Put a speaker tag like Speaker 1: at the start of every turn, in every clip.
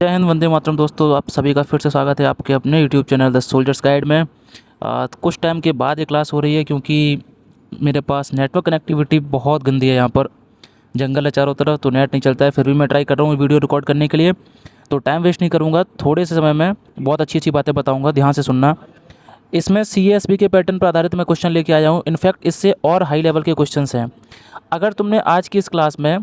Speaker 1: जय हिंद, वंदे मातरम। दोस्तों, आप सभी का फिर से स्वागत है आपके अपने YouTube channel the soldiers guide में। कुछ टाइम के बाद ये क्लास हो रही है क्योंकि मेरे पास नेटवर्क कनेक्टिविटी बहुत गंदी है। यहाँ पर जंगल है चारों तरफ, तो नेट नहीं चलता है। फिर भी मैं ट्राई कर रहा हूँ वीडियो रिकॉर्ड करने के लिए, तो टाइम वेस्ट नहीं करूँगा। थोड़े से समय में बहुत अच्छी अच्छी बातें बताऊँगा, ध्यान से सुनना। इसमें CSB के पैटर्न पर आधारित मैं क्वेश्चन लेके आया हूँ। इनफैक्ट इससे और हाई लेवल के क्वेश्चंस हैं। अगर तुमने आज की इस क्लास में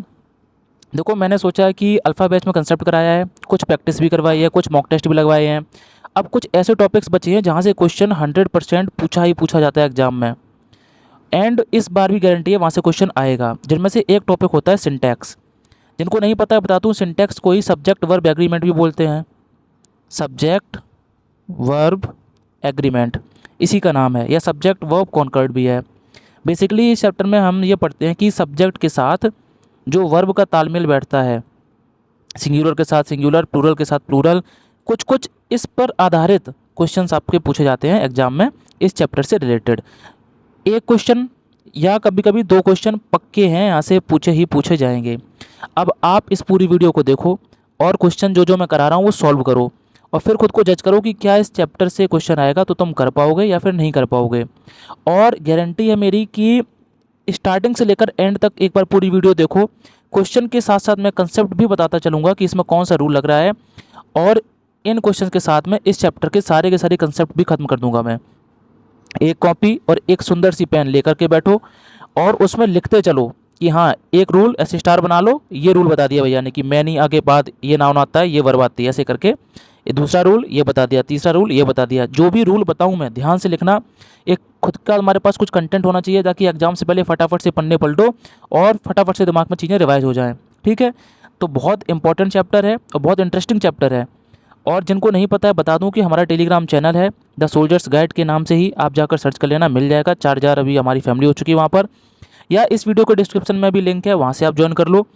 Speaker 1: देखो, मैंने सोचा है कि अल्फ़ा बैच में कंसेप्ट कराया है, कुछ प्रैक्टिस भी करवाई है, कुछ मॉक टेस्ट भी लगवाए हैं। अब कुछ ऐसे टॉपिक्स बचे हैं जहाँ से क्वेश्चन 100% पूछा ही पूछा जाता है एग्जाम में, एंड इस बार भी गारंटी है वहाँ से क्वेश्चन आएगा। जिनमें से एक टॉपिक होता है सिंटैक्स। जिनको नहीं पता है बता दूँ, सिंटैक्स को ही सब्जेक्ट वर्ब एग्रीमेंट भी बोलते हैं। सब्जेक्ट वर्ब एग्रीमेंट इसी का नाम है, या सब्जेक्ट वर्ब कॉन्कर्ड भी है। बेसिकली इस चैप्टर में हम ये पढ़ते हैं कि सब्जेक्ट के साथ जो वर्ब का तालमेल बैठता है, सिंगुलर के साथ सिंगुलर, प्लूरल के साथ प्लूरल, कुछ कुछ इस पर आधारित क्वेश्चंस आपके पूछे जाते हैं एग्जाम में इस चैप्टर से रिलेटेड। एक क्वेश्चन या कभी कभी दो क्वेश्चन पक्के हैं, यहाँ से पूछे ही पूछे जाएंगे। अब आप इस पूरी वीडियो को देखो और क्वेश्चन जो जो मैं करा रहा हूँ वो सॉल्व करो, और फिर खुद को जज करो कि क्या इस चैप्टर से क्वेश्चन आएगा तो तुम कर पाओगे या फिर नहीं कर पाओगे। और गारंटी है मेरी कि स्टार्टिंग से लेकर एंड तक एक बार पूरी वीडियो देखो। क्वेश्चन के साथ साथ मैं कंसेप्ट भी बताता चलूँगा कि इसमें कौन सा रूल लग रहा है, और इन क्वेश्चन के साथ में इस चैप्टर के सारे कंसेप्ट भी खत्म कर दूंगा मैं। एक कॉपी और एक सुंदर सी पेन लेकर के बैठो और उसमें लिखते चलो कि हाँ, एक रूल ऐसे स्टार बना लो, ये रूल बता दिया भैया ने कि मैनी आगे बाद ये नाउन आता है, ये वर्ब आती है, ऐसे करके ये दूसरा रूल ये बता दिया, तीसरा रूल ये बता दिया। जो भी रूल बताऊँ मैं ध्यान से लिखना। एक खुद का हमारे पास कुछ कंटेंट होना चाहिए ताकि एग्जाम से पहले फटाफट से पन्ने पलटो और फटाफट से दिमाग में चीज़ें रिवाइज हो जाएं। ठीक है, तो बहुत इंपॉर्टेंट चैप्टर है और बहुत इंटरेस्टिंग चैप्टर है। और जिनको नहीं पता है बता दूं कि हमारा टेलीग्राम चैनल है द सोल्जर्स गाइड के नाम से ही, आप जाकर सर्च कर लेना, मिल जाएगा। 4000 अभी हमारी फैमिली हो चुकी है वहाँ पर, या इस वीडियो के डिस्क्रिप्शन में भी लिंक है, वहाँ से आप ज्वाइन कर लो।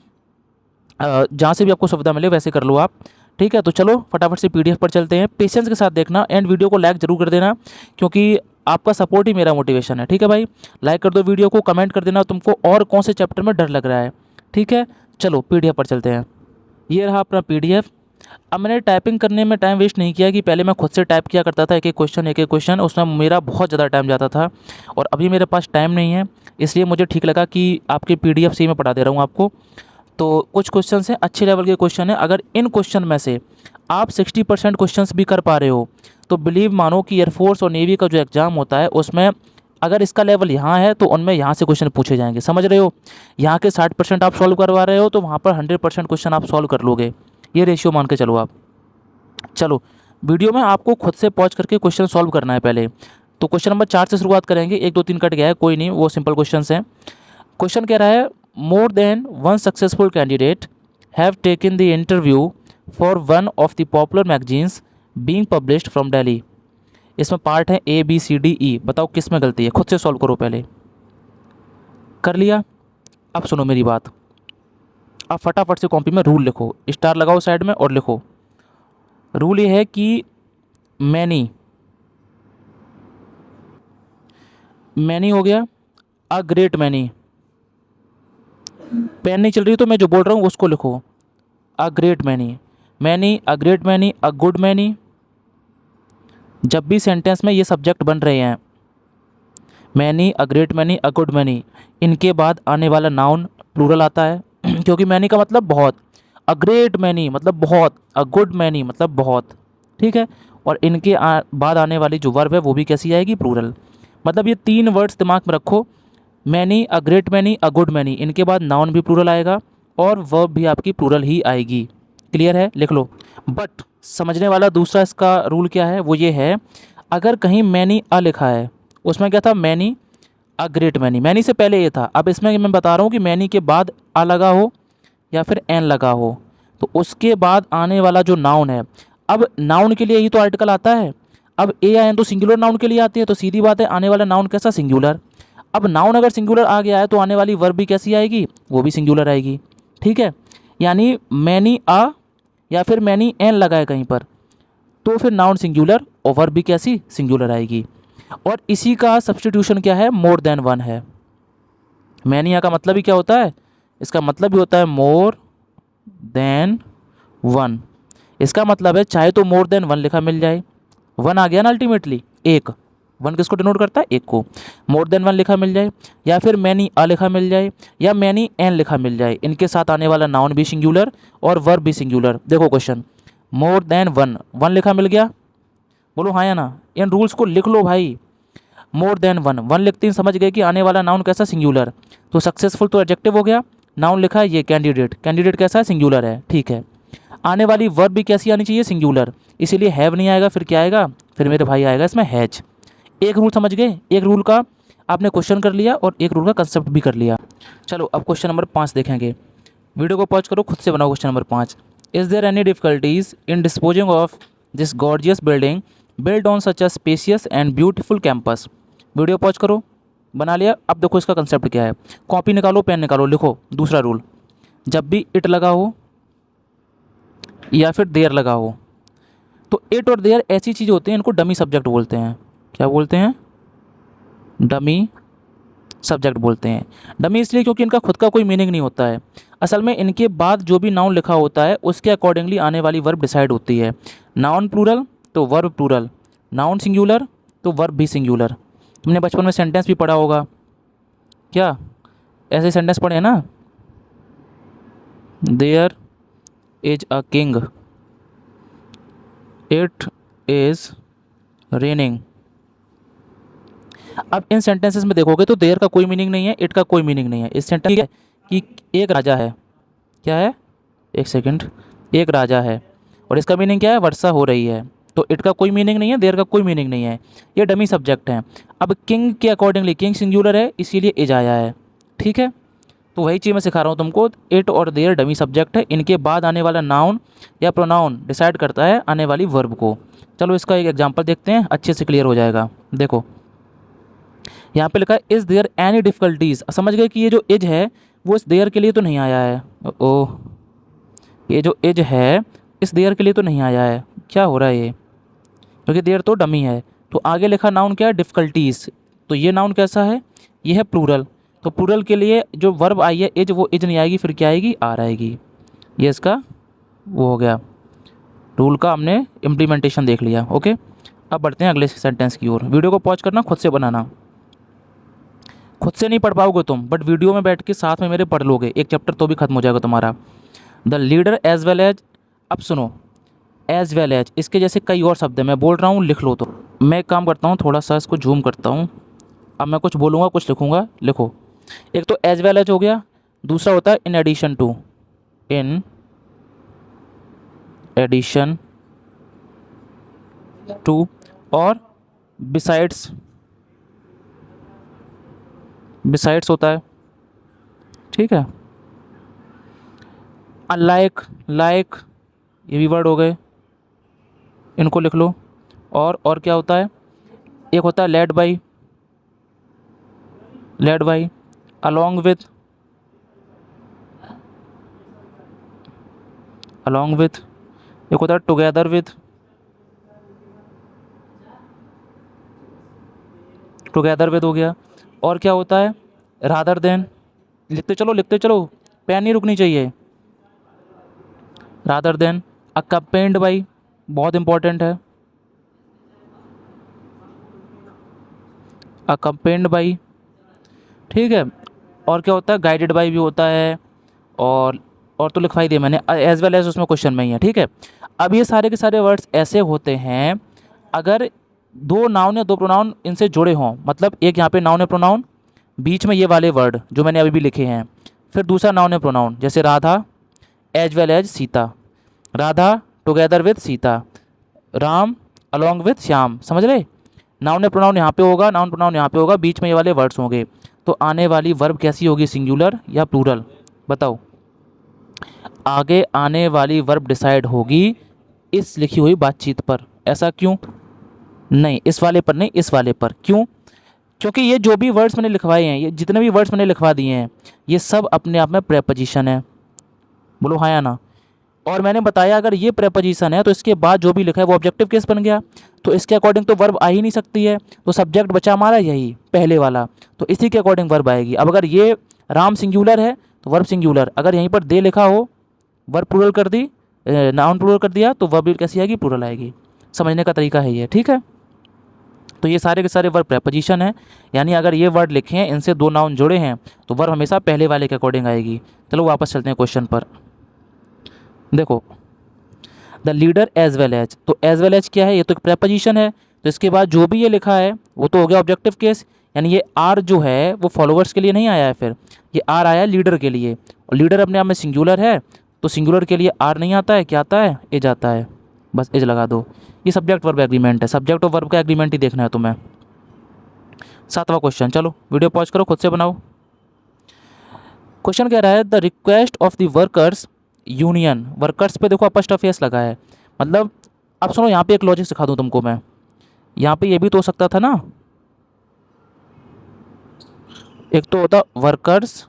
Speaker 1: जहाँ से भी आपको सुविधा मिले वैसे कर लो आप। ठीक है, तो चलो फटाफट से PDF पर चलते हैं। पेशेंस के साथ देखना एंड वीडियो को लाइक जरूर कर देना, क्योंकि आपका सपोर्ट ही मेरा मोटिवेशन है। ठीक है भाई, लाइक कर दो वीडियो को, कमेंट कर देना तुमको और कौन से चैप्टर में डर लग रहा है। ठीक है, चलो PDF पर चलते हैं। ये रहा अपना PDF। अब मैंने टाइपिंग करने में टाइम वेस्ट नहीं किया कि पहले मैं खुद से टाइप किया करता था एक एक क्वेश्चन, उसमें मेरा बहुत ज़्यादा टाइम जाता था, और अभी मेरे पास टाइम नहीं है। इसलिए मुझे ठीक लगा कि आपके PDF से ही मैं पढ़ा दे रहा हूँ आपको। तो कुछ क्वेश्चन हैं अच्छे लेवल के क्वेश्चन हैं। अगर इन क्वेश्चन में से आप 60% क्वेश्चंस भी कर पा रहे हो तो बिलीव मानो कि एयरफोर्स और नेवी का जो एग्ज़ाम होता है उसमें अगर इसका लेवल यहाँ है तो उनमें यहाँ से क्वेश्चन पूछे जाएंगे। समझ रहे हो, यहाँ के 60% आप सॉल्व करवा रहे हो तो वहाँ पर 100% क्वेश्चन आप सॉल्व कर लोगे। ये रेशियो मान के चलो आप। चलो, वीडियो में आपको खुद से पॉज करके क्वेश्चन सॉल्व करना है पहले। तो क्वेश्चन नंबर 4 से शुरुआत करेंगे। 1 2 3 कट गया है, कोई नहीं, वो सिंपल क्वेश्चन हैं। क्वेश्चन कह रहा है, more than one successful candidate have taken the interview for one of the popular magazines being published from Delhi. इसमें पार्ट है ABCDE। बताओ किस में गलती है, खुद से सॉल्व करो पहले। कर लिया? अब सुनो मेरी बात, अब फटाफट से कॉपी में रूल लिखो, स्टार लगाओ साइड में और लिखो। रूल ये है कि मैनी हो गया, अ ग्रेट मैनी। पेन नहीं चल रही तो मैं जो बोल रहा हूँ उसको लिखो। A great many, a great many, a good many. जब भी सेंटेंस में ये सब्जेक्ट बन रहे हैं, many, a great many, a good many, इनके बाद आने वाला नाउन प्लूरल आता है क्योंकि मैनी का मतलब बहुत, अ ग्रेट मैनी मतलब बहुत, अ गुड मैनी मतलब बहुत। ठीक है, और इनके बाद आने वाली जो वर्ब है वो भी कैसी आएगी, प्लूरल। मतलब ये 3 वर्ड्स दिमाग में रखो, many, a great many, a good many, इनके बाद नाउन भी प्लूरल आएगा और वर्ब भी आपकी प्लूरल ही आएगी। क्लियर है, लिख लो। बट समझने वाला दूसरा इसका रूल क्या है, वो ये है, अगर कहीं मैनी अ लिखा है, उसमें क्या था, many a great many, many से पहले ये था। अब इसमें मैं बता रहा हूँ कि मैनी के बाद अ लगा हो या फिर एन लगा हो, तो उसके बाद आने वाला जो नाउन है, अब नाउन के लिए ही तो आर्टिकल आता है। अब ए या एन तो सिंगुलर नाउन के लिए आती है, तो सीधी बात है आने वाला नाउन कैसा, सिंगुलर। अब नाउन अगर सिंगुलर आ गया है तो आने वाली वर्ब भी कैसी आएगी, वो भी सिंगुलर आएगी। ठीक है, यानी मैनी अ या फिर मैनी एन लगा है कहीं पर, तो फिर नाउन सिंगुलर और वर्ब भी कैसी, सिंगुलर आएगी। और इसी का सब्स्टिट्यूशन क्या है, मोर देन वन है। मैनी का मतलब ही क्या होता है, इसका मतलब भी होता है मोर देन वन। इसका मतलब है चाहे तो मोर देन वन लिखा मिल जाए, वन आ गया ना अल्टीमेटली, एक, वन किसको डिनोट करता है, एक को, मोर देन वन लिखा मिल जाए, या फिर मैनी अ लिखा मिल जाए, या मैनी एन लिखा मिल जाए, इनके साथ आने वाला नाउन भी सिंगुलर और वर्ब भी सिंगुलर। देखो question, more than one, one लिखा मिल गया, बोलो हाँ या ना, इन रूल्स को लिख लो भाई। मोर देन वन, वन लिखते ही समझ गए कि आने वाला नाउन कैसा, सिंगुलर, तो सक्सेसफुल तो एडजेक्टिव हो गया, नाउन लिखा है ये कैंडिडेट, कैंडिडेट कैसा है, सिंगुलर है, ठीक है। आने वाली वर्ब भी कैसी आनी चाहिए, सिंगुलर, इसीलिए हैव नहीं आएगा, फिर क्या आएगा, फिर मेरे भाई आएगा इसमें हैज। एक रूल समझ गए, एक रूल का आपने क्वेश्चन कर लिया और एक रूल का कंसेप्ट भी कर लिया। चलो अब क्वेश्चन नंबर 5 देखेंगे, वीडियो को पॉज करो, खुद से बनाओ question number 5। Is there any difficulties in disposing of this gorgeous building build on such a spacious and beautiful campus. Video pause करो, बना लिया। अब देखो इसका कंसेप्ट क्या है, कॉपी निकालो, पेन निकालो, लिखो दूसरा रूल, जब भी इट लगा हो या फिर देयर लगा हो, तो इट और देयर ऐसी चीज़ होती हैं, इनको डमी सब्जेक्ट बोलते हैं। क्या बोलते हैं, डमी सब्जेक्ट बोलते हैं। डमी इसलिए क्योंकि इनका खुद का कोई मीनिंग नहीं होता है, असल में इनके बाद जो भी नाउन लिखा होता है उसके अकॉर्डिंगली आने वाली वर्ब डिसाइड होती है। नाउन प्लूरल तो वर्ब प्लूरल, नाउन सिंगुलर तो वर्ब भी सिंगुलर। तुमने बचपन में सेंटेंस भी पढ़ा होगा, क्या ऐसे सेंटेंस पढ़े हैं ना, there is a king, it is raining. अब इन सेंटेंसेस में देखोगे तो देयर का कोई मीनिंग नहीं है, इट का कोई मीनिंग नहीं है। इस सेंटेंस है कि एक राजा है, क्या है, एक सेकंड, एक राजा है, और इसका मीनिंग क्या है, वर्षा हो रही है, तो इट का कोई मीनिंग नहीं है, देयर का कोई मीनिंग नहीं है, ये डमी सब्जेक्ट हैं। अब किंग के अकॉर्डिंगली, किंग सिंगुलर है इसीलिए इज आया है, ठीक है। तो वही चीज़ मैं सिखा रहा हूँ तुमको, इट और देयर डमी सब्जेक्ट है, इनके बाद आने वाला नाउन या प्रोनाउन डिसाइड करता है आने वाली वर्ब को। चलो इसका एक एग्जांपल देखते हैं, अच्छे से क्लियर हो जाएगा। देखो यहाँ पे लिखा है इज़ देयर एनी डिफ़िकल्टीज़, समझ गए कि ये जो इज है वो इस देयर के लिए तो नहीं आया है, ओह ये जो इज है इस देयर के लिए तो नहीं आया है, क्या हो रहा है ये, क्योंकि देयर तो डमी है। तो आगे लिखा नाउन क्या है, डिफ़िकल्टीज़, तो ये नाउन कैसा है, ये है प्लूरल, तो प्लूरल के लिए जो वर्ब आई है इज, वो इज नहीं आएगी, फिर क्या आएगी, आर आएगी। ये इसका वो हो गया, रूल का हमने इम्प्लीमेंटेशन देख लिया। ओके, अब बढ़ते हैं अगले सेंटेंस की ओर। वीडियो को पॉज करना, खुद से बनाना, खुद से नहीं पढ़ पाओगे तुम, बट वीडियो में बैठ के साथ में मेरे पढ़ लोगे, एक चैप्टर तो भी खत्म हो जाएगा तुम्हारा। The leader as well as, अब सुनो, एज वेल एज इसके जैसे कई और शब्द हैं, मैं बोल रहा हूँ लिख लो। तो मैं एक काम करता हूँ, थोड़ा सा इसको जूम करता हूँ, अब मैं कुछ बोलूँगा कुछ लिखूँगा, लिखो। एक तो एज वेल एज हो गया, दूसरा होता है in addition to, in addition to, और बिसाइड्स, बिसाइड्स होता है, ठीक है। अनलाइक, लाइक, ये भी वर्ड हो गए, इनको लिख लो। और क्या होता है, एक होता है led by, led by, along with, along with, एक होता है टुगेदर विथ, टुगेदर विथ हो गया। और क्या होता है, रादर देन, लिखते चलो लिखते चलो, पेन नहीं रुकनी चाहिए। रादर देन, अकम्पेन्ड बाई, बहुत इंपॉर्टेंट है, अकम्पेन्ड बाई, ठीक है। और क्या होता है, गाइडेड बाई भी होता है, और तो लिखवाई दिया मैंने, एज वेल एज उसमें क्वेश्चन में ही है, ठीक है। अब ये सारे के सारे वर्ड्स ऐसे होते हैं अगर दो नाउन या दो प्रोनाउन इनसे जुड़े हों, मतलब एक यहाँ पे नाउन है प्रोनाउन, बीच में ये वाले वर्ड जो मैंने अभी भी लिखे हैं, फिर दूसरा नाउन है प्रोनाउन, जैसे Radha as well as Sita, Radha together with Sita, Ram along with Shyam, समझ रहे। नाउन प्रोनाउन यहाँ पे होगा, नाउन प्रोनाउन यहाँ पे होगा, बीच में ये वाले वर्ड्स होंगे, तो आने वाली वर्ब कैसी होगी, सिंगुलर या प्लूरल, बताओ। आगे आने वाली वर्ब डिसाइड होगी इस लिखी हुई बातचीत पर, ऐसा क्यों, नहीं इस वाले पर नहीं, इस वाले पर, क्यों, क्योंकि ये जो भी वर्ड्स मैंने लिखवाए हैं, ये जितने भी वर्ड्स मैंने लिखवा दिए हैं, ये सब अपने आप में प्रेपोजिशन है, बोलो हाँ या ना। और मैंने बताया अगर ये प्रेपोजिशन है तो इसके बाद जो भी लिखा है वो ऑब्जेक्टिव केस बन गया, तो इसके अकॉर्डिंग तो वर्ब आ ही नहीं सकती है, तो सब्जेक्ट बचा हमारा यही पहले वाला, तो इसी के अकॉर्डिंग वर्ब आएगी। अब अगर ये राम सिंगुलर है तो वर्ब सिंगुलर, अगर यहीं पर दे लिखा हो वर्ब प्लूरल कर दी नाउन प्लूरल कर दिया तो वर्ब कैसी आएगी, प्लूरल आएगी। समझने का तरीका है ये, ठीक है। तो ये सारे के सारे वर्ब प्रेपोजिशन है, यानी अगर ये वर्ड लिखे हैं इनसे दो नाउन जुड़े हैं तो वर्ब हमेशा पहले वाले के अकॉर्डिंग आएगी। चलो वापस चलते हैं क्वेश्चन पर। देखो the leader as well as, तो एज वेल एज क्या है, ये तो एक प्रेपोजिशन है, तो इसके बाद जो भी ये लिखा है वो तो हो गया ऑब्जेक्टिव केस, यानी ये आर जो है वो फॉलोअर्स के लिए नहीं आया है, फिर ये आर आया लीडर के लिए, और लीडर अपने आप में सिंगुलर है तो सिंगुलर के लिए आर नहीं आता है, क्या आता है, एज आता है, बस एज लगा दो। ये सब्जेक्ट वर्ब एग्रीमेंट है, सब्जेक्ट और वर्ब का एग्रीमेंट ही देखना है तुम्हें। 7वां क्वेश्चन, चलो वीडियो पॉज करो, खुद से बनाओ। क्वेश्चन कह रहा है the request of the workers union, workers पे देखो अपॉस्ट्रोफी एस लगा है, मतलब अब सुनो यहाँ पे एक लॉजिक सिखा दूँ तुमको मैं, यहाँ पे ये भी तो हो सकता था ना, एक तो होता वर्कर्स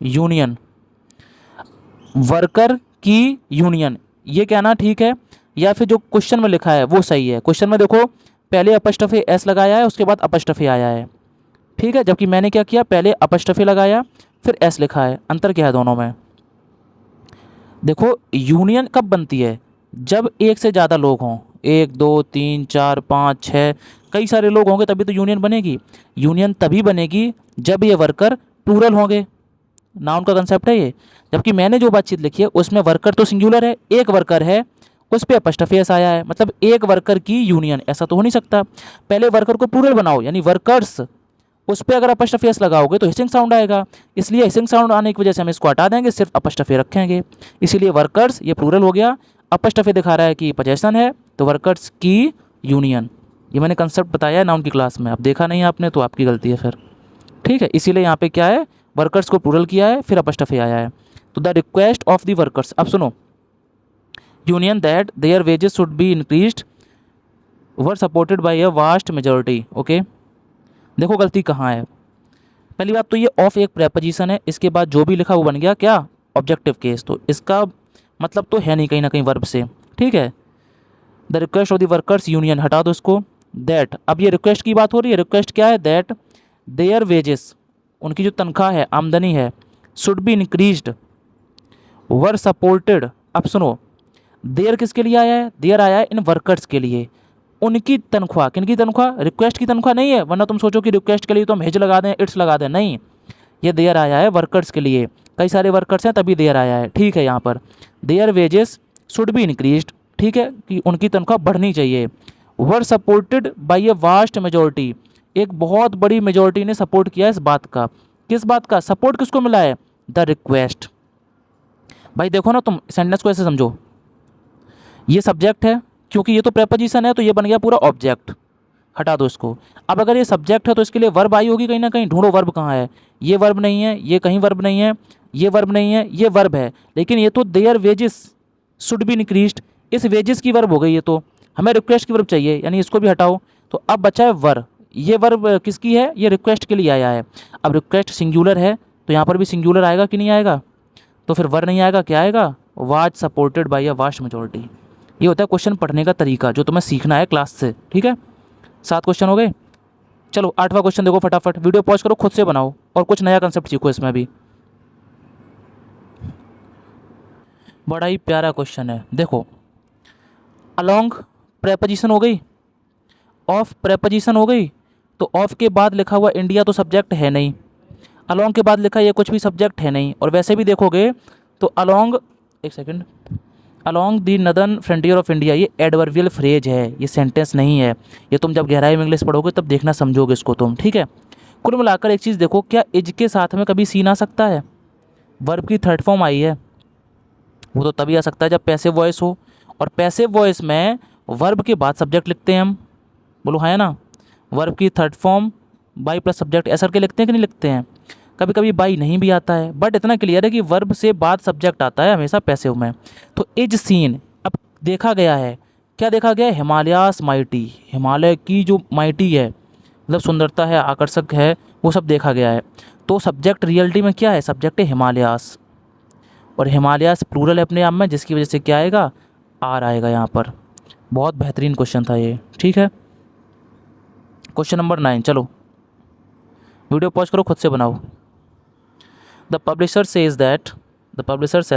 Speaker 1: यूनियन, वर्कर की यूनियन, ये कहना ठीक है, या फिर जो क्वेश्चन में लिखा है वो सही है। क्वेश्चन में देखो पहले अपॉस्ट्रोफी एस लगाया है उसके बाद अपॉस्ट्रोफी आया है, ठीक है, जबकि मैंने क्या किया, पहले अपॉस्ट्रोफी लगाया फिर एस लिखा है। अंतर क्या है दोनों में, देखो यूनियन कब बनती है, जब एक से ज़्यादा लोग हों, 1 2 3 4 5 6 कई सारे लोग होंगे तभी तो यूनियन बनेगी। यूनियन तभी बनेगी जब ये वर्कर प्लूरल होंगे, नाउन का कंसेप्ट है ये। जबकि मैंने जो बातचीत लिखी है उसमें वर्कर तो सिंगुलर है, एक वर्कर है, उस पर अपॉस्ट्रोफी एस आया है, मतलब एक वर्कर की यूनियन, ऐसा तो हो नहीं सकता। पहले वर्कर को प्लूरल बनाओ यानी वर्कर्स, उस पर अगर अपॉस्ट्रोफी एस लगाओगे तो हिसिंग साउंड आएगा, इसलिए हिसिंग साउंड आने की वजह से हम इसको हटा देंगे, सिर्फ अपॉस्ट्रोफी रखेंगे, इसीलिए वर्कर्स ये प्लूरल हो गया। अपॉस्ट्रोफी दिखा रहा है कि पोजेशन है तो वर्कर्स की यूनियन, ये मैंने कंसेप्ट बताया है नाउन की क्लास में, अब देखा नहीं आपने तो आपकी गलती है फिर, ठीक है। इसीलिए यहाँ पे क्या है, वर्कर्स को प्लूरल किया है फिर अपॉस्ट्रोफी आया है। तो the request of the workers, अब सुनो, union that their wages should be increased were supported by a vast majority, okay. देखो गलती कहाँ है, पहली बात तो ये ऑफ एक प्रेपोजिशन है, इसके बाद जो भी लिखा वो बन गया क्या, ऑब्जेक्टिव केस, तो इसका मतलब तो है नहीं कहीं ना कहीं वर्ब से, ठीक है। The request of the workers union हटा दो इसको, दैट, अब ये रिक्वेस्ट की बात हो रही है, रिक्वेस्ट क्या है, दैट देयर वेजेस, उनकी जो तनख्वाह है, आमदनी है, should be increased were supported. अब सुनो देयर किसके लिए आया है, देयर आया है इन वर्कर्स के लिए, उनकी तनख्वाह, किनकी तनख्वाह, रिक्वेस्ट की तनख्वाह नहीं है, वरना तुम सोचो कि रिक्वेस्ट के लिए तो हम हेज लगा दें, इट्स लगा दें, नहीं, ये देयर आया है वर्कर्स के लिए, कई सारे वर्कर्स हैं तभी देयर आया है, ठीक है। यहाँ पर their wages should be increased, ठीक है, कि उनकी तनख्वाह बढ़नी चाहिए, were supported by a vast majority, एक बहुत बड़ी मेजोरिटी ने सपोर्ट किया इस बात का, किस बात का सपोर्ट, किसको मिला है, द रिक्वेस्ट। भाई देखो ना, तुम सेंटेंस को ऐसे समझो, ये सब्जेक्ट है, क्योंकि ये तो प्रेपोजिशन है तो ये बन गया पूरा ऑब्जेक्ट, हटा दो इसको। अब अगर ये सब्जेक्ट है तो इसके लिए वर्ब आई होगी कहीं ना कहीं, ढूंढो वर्ब कहाँ है, ये वर्ब नहीं है, ये कहीं वर्ब नहीं है, ये वर्ब नहीं है, ये वर्ब है, लेकिन ये तो their wages should be increased, इस वेजेस की वर्ब हो गई, ये तो हमें रिक्वेस्ट की वर्ब चाहिए, यानी इसको भी हटाओ, तो अब बचा है वर्ब, ये वर्ब किसकी है, ये रिक्वेस्ट के लिए आया है। अब रिक्वेस्ट सिंगुलर है तो यहाँ पर भी सिंगुलर आएगा कि नहीं आएगा, तो फिर वर्ब नहीं आएगा, क्या आएगा, was supported by a vast majority. ये होता है क्वेश्चन पढ़ने का तरीका जो तुम्हें सीखना है क्लास से, ठीक है। 7 क्वेश्चन हो गए, चलो 8वां क्वेश्चन देखो फटाफट, वीडियो पॉज करो, खुद से बनाओ और कुछ नया कंसेप्ट सीखो इसमें भी। बड़ा ही प्यारा क्वेश्चन है, देखो अलोंग प्रेपोजिशन हो गई, ऑफ प्रेपोजिशन हो गई, तो ऑफ के बाद लिखा हुआ इंडिया तो सब्जेक्ट है नहीं, अलोंग के बाद लिखा ये कुछ भी सब्जेक्ट है नहीं, और वैसे भी देखोगे तो अलोंग, एक second, along the northern frontier of India, ये एडवर्बियल फ्रेज है, ये सेंटेंस नहीं है, ये तुम जब गहराई में इंग्लिश पढ़ोगे तब देखना समझोगे इसको तुम, ठीक है। कुल मिलाकर एक चीज़ देखो, क्या इज के साथ में कभी सीन आ सकता है, वर्ब की थर्ड फॉर्म आई है, वो तो तभी आ सकता है जब पैसिव वॉइस हो, और पैसिव वॉइस में वर्ब के बाद सब्जेक्ट लिखते हैं हम, बोलो है ना, वर्ब की third form by plus subject ऐसा करके लिखते हैं कि नहीं लिखते हैं, कभी कभी बाई नहीं भी आता है, बट इतना क्लियर है कि वर्ब से बाद सब्जेक्ट आता है हमेशा पैसिव में। तो इज सीन, अब देखा गया है, क्या देखा गया है, हिमालयास माइटी, हिमालय की जो माइटी है, मतलब सुंदरता है, आकर्षक है, वो सब देखा गया है। तो सब्जेक्ट रियलिटी में क्या है, सब्जेक्ट है हिमालयास, और हिमालयास प्लूरल है अपने आप में, जिसकी वजह से क्या आएगा, आर आएगा यहाँ पर। बहुत बेहतरीन क्वेश्चन था ये, ठीक है। क्वेश्चन नंबर 9, चलो वीडियो पॉज करो, खुद से बनाओ। The publisher says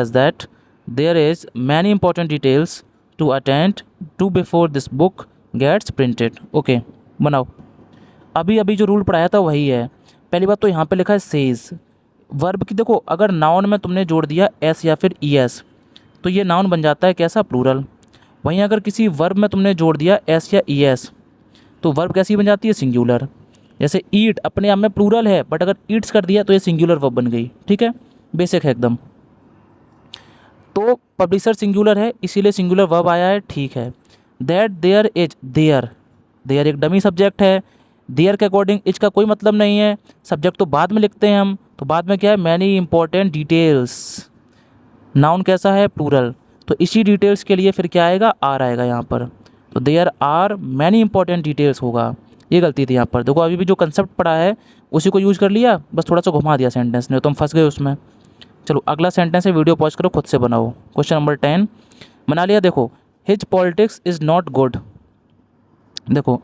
Speaker 1: that there is many important details to attend to before this book gets printed. Okay, बनाओ। अभी अभी जो रूल पढ़ाया था वही है। पहली बात तो यहाँ पे लिखा है सेज। वर्ब की देखो, अगर नाउन में तुमने जोड़ दिया एस या फिर ई एस तो ये नाउन बन जाता है कैसा, प्लूरल। वहीं अगर किसी वर्ब में तुमने जोड़ दिया एस या ई एस तो वर्ब कैसी बन जाती है, सिंगुलर। जैसे ईट अपने आप में प्लूरल है, बट अगर ईट्स कर दिया तो ये सिंगुलर वर्ब बन गई। ठीक है, बेसिक है एकदम। तो पब्लिशर सिंगुलर है इसीलिए सिंगुलर वर्ब आया है, ठीक है। That there is, there, there एक डमी सब्जेक्ट है। देयर के अकॉर्डिंग इज का कोई मतलब नहीं है, सब्जेक्ट तो बाद में लिखते हैं हम, तो बाद में क्या है, मैनी इंपॉर्टेंट डिटेल्स। नाउन कैसा है, प्लूरल, तो इसी डिटेल्स के लिए फिर क्या आएगा, आर आएगा यहाँ पर। तो there are many important details होगा। ये गलती थी यहाँ पर। देखो अभी भी जो कंसेप्ट पढ़ा है उसी को यूज़ कर लिया, बस थोड़ा सा घुमा दिया सेंटेंस ने, तुम फंस गए उसमें। चलो अगला सेंटेंस है, वीडियो पॉज करो, खुद से बनाओ। क्वेश्चन नंबर 10 बना लिया। देखो, his politics is not good. देखो,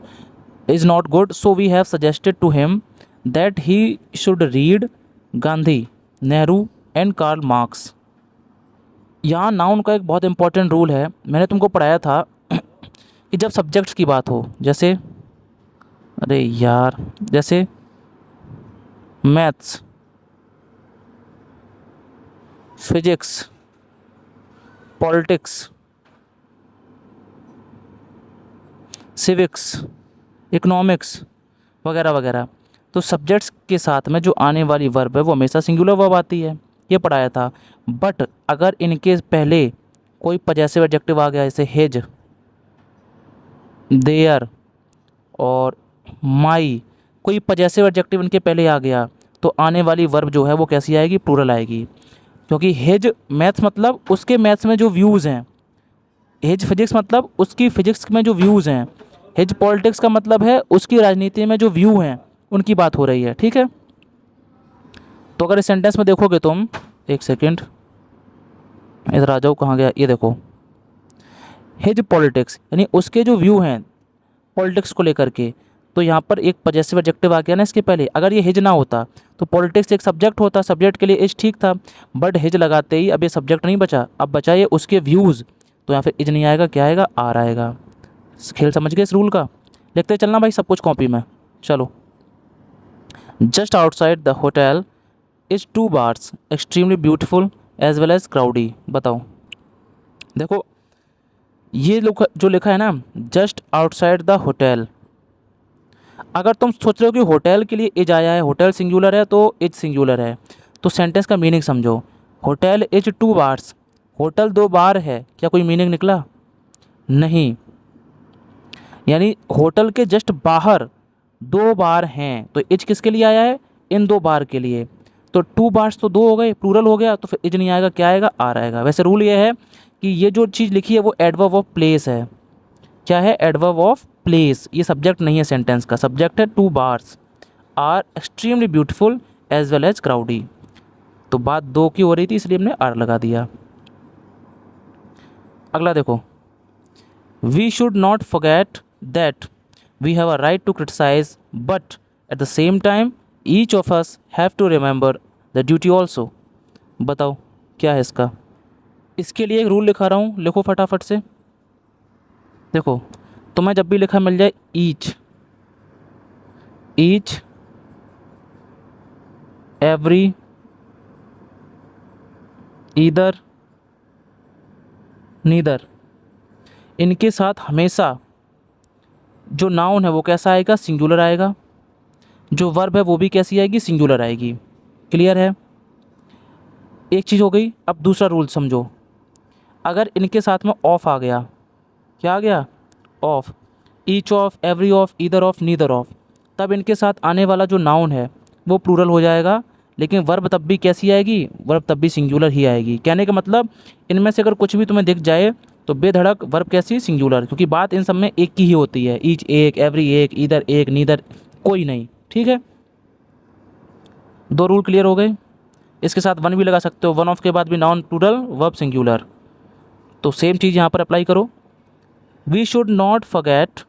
Speaker 1: is not good, so we have suggested to him that he should read Gandhi, Nehru and Karl Marx. यहाँ नाउन का एक बहुत इंपॉर्टेंट रूल है, मैंने तुमको पढ़ाया था कि जब सब्जेक्ट्स की बात हो, जैसे अरे यार, जैसे maths, physics, politics, civics, economics वगैरह वगैरह, तो सब्जेक्ट्स के साथ में जो आने वाली वर्ब है वो हमेशा सिंगुलर वर्ब आती है, ये पढ़ाया था। बट अगर इनके पहले कोई पजेसिव एडजेक्टिव आ गया, जैसे हिज, देयर और माई, कोई पजेसिव एडजेक्टिव इनके पहले आ गया तो आने वाली वर्ब जो है वो कैसी आएगी, प्लूरल आएगी। क्योंकि हिज मैथ्स मतलब उसके मैथ्स में जो व्यूज़ हैं, हिज फिजिक्स मतलब उसकी फिजिक्स में जो व्यूज़ हैं, हिज पॉलिटिक्स का मतलब है उसकी राजनीति में जो व्यू हैं उनकी बात हो रही है। ठीक है, तो अगर इस सेंटेंस में देखोगे तुम, एक सेकेंड इधर आ जाओ, कहाँ गया, ये देखो, हिज पॉलिटिक्स यानी उसके जो व्यू हैं पॉलिटिक्स को लेकर के, तो यहाँ पर एक पजेसिव एडजेक्टिव आ गया ना इसके पहले। अगर ये हिज ना होता तो पॉलिटिक्स एक सब्जेक्ट होता, सब्जेक्ट के लिए इज ठीक था, बट हिज लगाते ही अब ये सब्जेक्ट नहीं बचा, अब बचा ये उसके व्यूज़, तो यहाँ फिर इज नहीं आएगा, क्या आएगा, आर आएगा। खेल समझ गए इस रूल का। लिखते चलना भाई सब कुछ कॉपी में। चलो, just outside the hotel is two bars extremely beautiful as well as crowdy. बताओ, देखो ये जो लिखा है ना, जस्ट आउटसाइड द होटल, अगर तुम सोच रहे हो कि होटल के लिए इज आया है, होटल सिंगुलर है तो इज सिंगुलर है, तो सेंटेंस का मीनिंग समझो। Hotel is two bars, hotel दो बार है, क्या कोई मीनिंग निकला, नहीं। यानी होटल के जस्ट बाहर दो बार हैं, तो इज किसके लिए आया है, इन दो बार के लिए। तो टू बार्स तो दो हो गए, प्लूरल हो गया, तो फिर इज नहीं आएगा, क्या आएगा, आर आएगा। वैसे रूल ये है कि ये जो चीज़ लिखी है वो एडवर्ब ऑफ प्लेस है। क्या है, एडवर्ब ऑफ प्लेस, ये सब्जेक्ट नहीं है सेंटेंस का, सब्जेक्ट है two bars are extremely beautiful as well as crowdy. तो बात दो की हो रही थी इसलिए हमने आर लगा दिया। अगला देखो, we should not forget that we have a right to criticise but at the same time each of us have to remember the duty also. बताओ क्या है इसका। इसके लिए एक रूल लिखा रहा हूँ, लिखो फटाफट से। देखो, तुम्हें जब भी लिखा मिल जाए each, each, every, either, neither, इनके साथ हमेशा जो नाउन है वो कैसा आएगा, सिंगुलर आएगा। जो वर्ब है वो भी कैसी आएगी, सिंगुलर आएगी। क्लियर है, एक चीज़ हो गई। अब दूसरा रूल समझो, अगर इनके साथ में ऑफ आ गया, क्या आ गया, of, each of, every of, either of, neither of, तब इनके साथ आने वाला जो नाउन है वो प्लूरल हो जाएगा, लेकिन वर्ब तब भी कैसी आएगी, वर्ब तब भी सिंगुलर ही आएगी। कहने का मतलब इनमें से अगर कुछ भी तुम्हें दिख जाए तो बेधड़क वर्ब कैसी, सिंगुलर, क्योंकि बात इन सब में एक की ही होती है, ईच एक, एवरी एक, ईदर एक, नीदर कोई नहीं। ठीक है, दो रूल क्लियर हो गए। इसके साथ वन भी लगा सकते हो, वन ऑफ के बाद भी नाउन प्लूरल, वर्ब सिंगुलर। तो सेम चीज़ यहाँ पर अप्लाई करो, we should not forget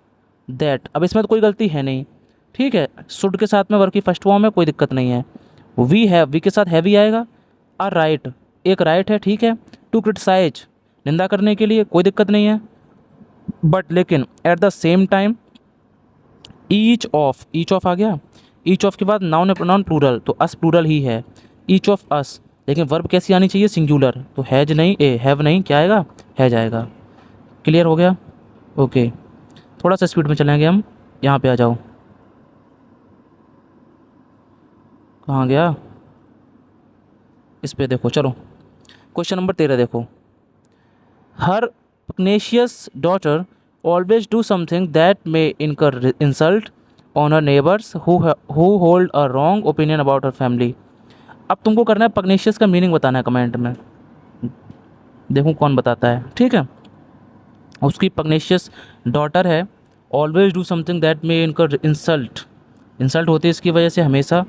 Speaker 1: that. अब इसमें तो कोई गलती है नहीं, ठीक है, शुड के साथ में वर्ब की फर्स्ट फॉर्म है, कोई दिक्कत नहीं है। वी हैव, वी के साथ हैवी आएगा। अ राइट, एक राइट है, ठीक है, टू क्रिटिसाइज, निंदा करने के लिए, कोई दिक्कत नहीं है। बट लेकिन at the same time each of आ गया, ईच ऑफ के बाद नाउन है, प्रोनाउन प्लूरल, तो अस प्लूरल ही है, ईच ऑफ अस। लेकिन वर्ब कैसी आनी चाहिए, सिंगुलर, तो हैज नहीं, हैव नहीं, क्या आएगा, हैज आएगा। क्लियर हो गया? ओके, थोड़ा सा स्पीड में चलेंगे हम। यहाँ पे आ जाओ, कहाँ गया, इस पे देखो, चलो क्वेश्चन नंबर 13 देखो। हर pugnacious daughter always do something that may incur insult on her neighbors who hold a wrong opinion about her family। अब तुमको करना है पग्नेशियस का मीनिंग बताना है कमेंट में, देखूं कौन बताता है, ठीक है। उसकी पग्नेशियस डॉटर है, always do something that may incur insult, insult होती है इसकी वजह से हमेशा,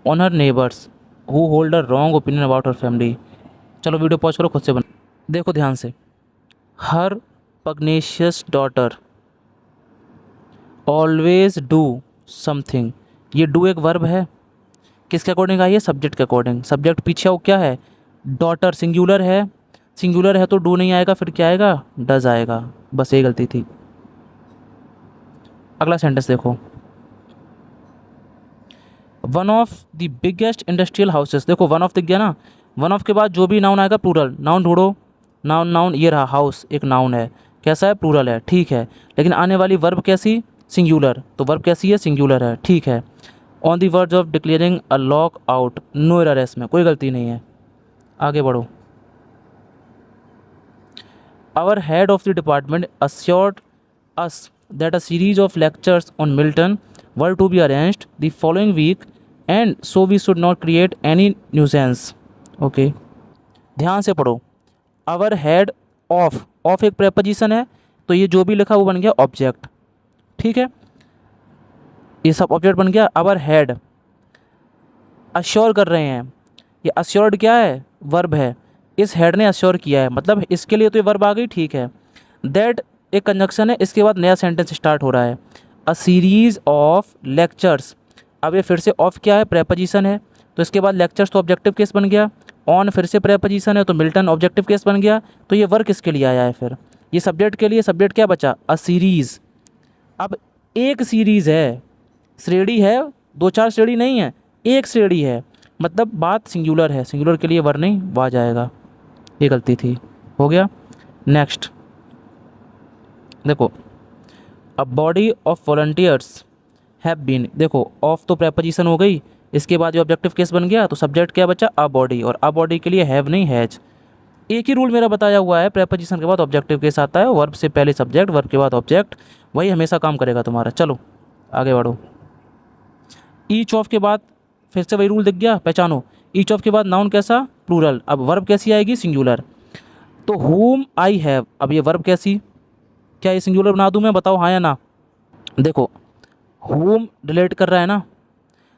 Speaker 1: on her neighbours who hold a wrong opinion about her family. चलो वीडियो पॉज करो, खुद से बन, देखो ध्यान से। Her pugnacious daughter always do something, ये डू एक वर्ब है, किसके अकॉर्डिंग आई है, सब्जेक्ट के अकॉर्डिंग। सब्जेक्ट पीछे वो क्या है, डॉटर, सिंगुलर है, सिंगुलर है तो डू नहीं आएगा, फिर क्या आएगा, डज आएगा, बस ये गलती थी। अगला सेंटेंस देखो, one of the biggest industrial houses, देखो वन ऑफ दिख गया ना, वन ऑफ के बाद जो भी नाउन आएगा प्लूरल, नाउन ढूंढो, नाउन, नाउन ये रहा, हाउस एक नाउन है, कैसा है, प्लूरल है, ठीक है। लेकिन आने वाली वर्ब कैसी, सिंगुलर, तो वर्ब कैसी है, सिंगुलर है, ठीक है। On the words of declaring a lock out, no error है इसमें, कोई गलती नहीं है। आगे बढ़ो। Our head of the department assured us that a series of lectures on Milton were to be arranged the following week and so we should not create any nuisance। Okay, ध्यान से पढ़ो। आवर हेड ऑफ एक preposition है, तो ये जो भी लिखा वो बन गया ऑब्जेक्ट, ठीक है, ये सब ऑब्जेक्ट बन गया। आवर हेड अश्योर कर रहे हैं, ये अश्योर्ड क्या है, वर्ब है, इस हेड ने अश्योर किया है, मतलब इसके लिए तो ये वर्ब आ गई, ठीक है। दैट एक कंजक्शन है, इसके बाद नया सेंटेंस स्टार्ट हो रहा है, अ सीरीज ऑफ लेक्चर्स। अब ये फिर से ऑफ क्या है, प्रेपोजिशन है, तो इसके बाद लेक्चर्स तो ऑब्जेक्टिव केस बन गया, ऑन फिर से प्रेपोजिशन है तो मिल्टन ऑब्जेक्टिव केस बन गया, तो ये वर्क किसके लिए आया है, फिर ये सब्जेक्ट के लिए, सब्जेक्ट क्या बचा, अ सीरीज़। अब एक सीरीज़ है, श्रेणी है, दो चार श्रेणी नहीं है, एक श्रेणी है, मतलब बात सिंगुलर है, सिंगुलर के लिए वर नहीं, वा जाएगा, ये गलती थी। हो गया, नेक्स्ट देखो, a body of volunteers have been, देखो ऑफ तो प्रेपोजिशन हो गई, इसके बाद जो ऑब्जेक्टिव केस बन गया, तो सब्जेक्ट क्या बचा, अ बॉडी, और अ बॉडी के लिए हैव नहीं, हैज। एक ही रूल मेरा बताया हुआ है, प्रेपोजिशन के बाद ऑब्जेक्टिव केस आता है, वर्ब से पहले सब्जेक्ट, वर्ब के बाद ऑब्जेक्ट, वही हमेशा काम करेगा तुम्हारा। चलो आगे बढ़ो। ईच ऑफ के बाद फिर से वही रूल दिख गया, पहचानो, ईच ऑफ के बाद नाउन कैसा, प्लूरल, अब वर्ब कैसी आएगी, सिंगुलर। तो होम आई हैव, अब ये वर्ब कैसी, क्या ये सिंगुलर बना दूं मैं, बताओ हाँ या ना। देखो होम रिलेट कर रहा है ना,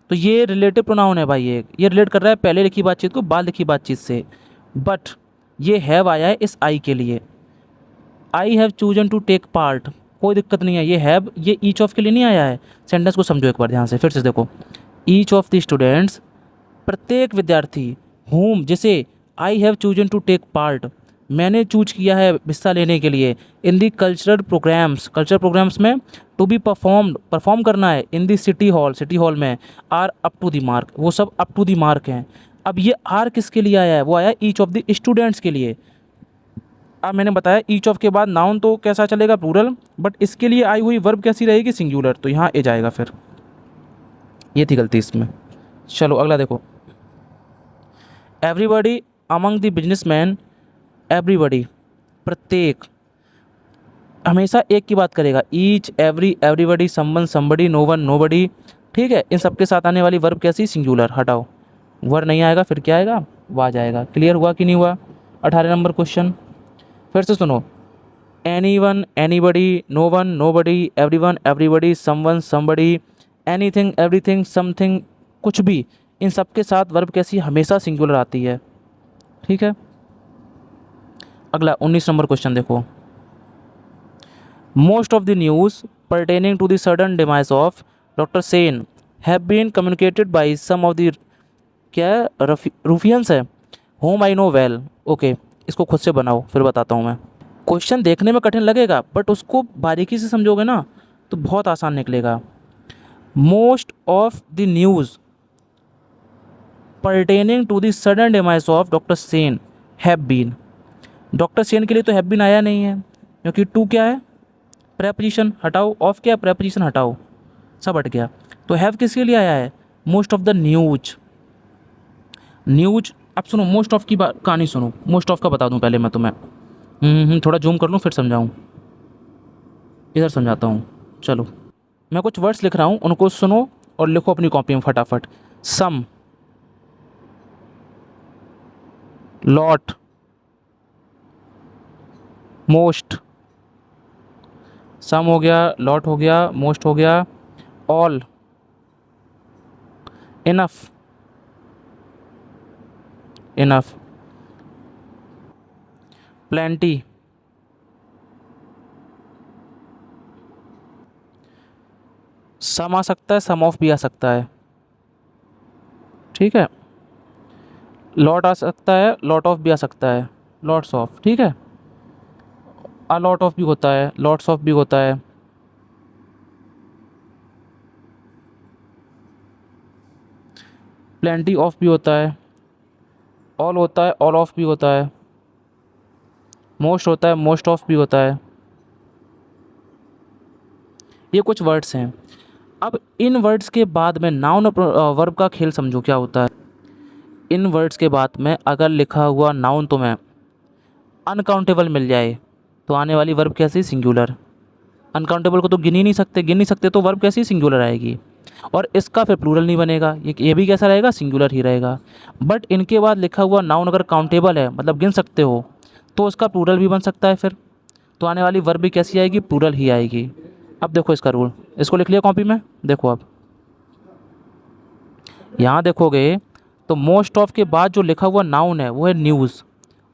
Speaker 1: तो ये रिलेटिव प्रोनाउन है भाई, ये रिलेट कर रहा है पहले लिखी बातचीत को बाद लिखी बातचीत से। बट ये हैव आया है इस आई के लिए, I have chosen to take part, कोई दिक्कत नहीं है, ये हैव ये ईच ऑफ के लिए नहीं आया है। सेंटेंस को समझो एक बार ध्यान से, फिर से देखो, ईच ऑफ द स्टूडेंट्स, प्रत्येक विद्यार्थी, होम जिसे I have chosen to take part, मैंने चूज किया है हिस्सा लेने के लिए, इन दी कल्चरल प्रोग्राम्स में, टू बी परफॉर्म करना है, इन दी सिटी हॉल में, are up to the mark, वो सब अप टू दी मार्क हैं। अब ये आर किसके लिए आया है, वो आया ईच ऑफ द स्टूडेंट्स के लिए। अब मैंने बताया ईच ऑफ के बाद नाउन तो कैसा चलेगा, प्लूरल, बट इसके लिए आई हुई वर्ब कैसी रहेगी, सिंगुलर, तो यहाँ ए जाएगा, फिर ये थी गलती इसमें। चलो अगला देखो, everybody among the businessman, everybody प्रत्येक, हमेशा एक की बात करेगा, each, every, everybody, someone, somebody, no one, nobody, ठीक है। इन सबके साथ आने वाली वर्ब कैसी, सिंगुलर, हटाओ, वर्ब नहीं आएगा, फिर क्या आएगा, वा जाएगा। क्लियर हुआ कि नहीं हुआ? 18 नंबर क्वेश्चन फिर से सुनो, any one, anybody, no one, nobody, everyone, everybody, someone, somebody, anything, everything, something, कुछ भी, इन सब के साथ वर्ब कैसी, हमेशा सिंगुलर आती है, ठीक है। अगला 19 नंबर क्वेश्चन देखो, most of the news pertaining to the sudden demise of Dr. Sen have been communicated by some of the क्या रूफियंस है, whom I know well। Okay, इसको खुद से बनाओ, फिर बताता हूँ मैं। क्वेश्चन देखने में कठिन लगेगा बट उसको बारीकी से समझोगे ना तो बहुत आसान निकलेगा। Most of the news pertaining to the sudden demise of doctor Sen have been. Doctor Sen के लिए तो हैव बीन आया नहीं है, क्योंकि टू क्या है, प्रेपोजिशन हटाओ, ऑफ क्या है, प्रेपोजिशन हटाओ, सब हट गया। तो हैव किसके लिए आया है, most of the news. News, अब सुनो मोस्ट ऑफ की कहानी सुनो, मोस्ट ऑफ का बता दूं पहले मैं तुम्हें। थोड़ा जूम कर लूँ फिर समझाऊँ, इधर समझाता हूँ। चलो मैं कुछ वर्ड्स लिख रहा हूँ, उनको सुनो और लिखो अपनी कॉपी में फटाफट। सम, लॉट, मोस्ट, सम हो गया, लॉट हो गया, मोस्ट हो गया, ऑल, इनफ, इनफ, प्लेंटी, सम आ सकता है, सम ऑफ भी आ सकता है, ठीक है। लॉट आ सकता है, लॉट ऑफ भी आ सकता है, लॉट्स ऑफ, ठीक है। अ लॉट ऑफ भी होता है, लॉट्स ऑफ भी होता है। प्लेंटी ऑफ भी होता है, ऑल होता है, ऑल ऑफ भी होता है, मोस्ट होता है, मोस्ट ऑफ भी होता है। ये कुछ वर्ड्स हैं। अब इन वर्ड्स के बाद में नाउन वर्ब का खेल समझो क्या होता है। इन वर्ड्स के बाद में अगर लिखा हुआ नाउन तुम्हें अनकाउंटेबल मिल जाए तो आने वाली वर्ब कैसी, सिंगुलर। अनकाउंटेबल को तो गिन ही नहीं सकते, गिन नहीं सकते तो वर्ब कैसी, सिंगुलर आएगी। और इसका फिर प्लूरल नहीं बनेगा, ये भी कैसा रहेगा, सिंगुलर ही रहेगा। बट इनके बाद लिखा हुआ नाउन अगर काउंटेबल है, मतलब गिन सकते हो, तो उसका प्लूरल भी बन सकता है फिर। तो आने वाली वर्ब भी कैसी आएगी, प्लूरल ही आएगी। अब देखो इसका रूल, इसको लिख लिया कॉपी में, देखो अब यहाँ देखोगे तो मोस्ट ऑफ के बाद जो लिखा हुआ नाउन है वो है न्यूज़,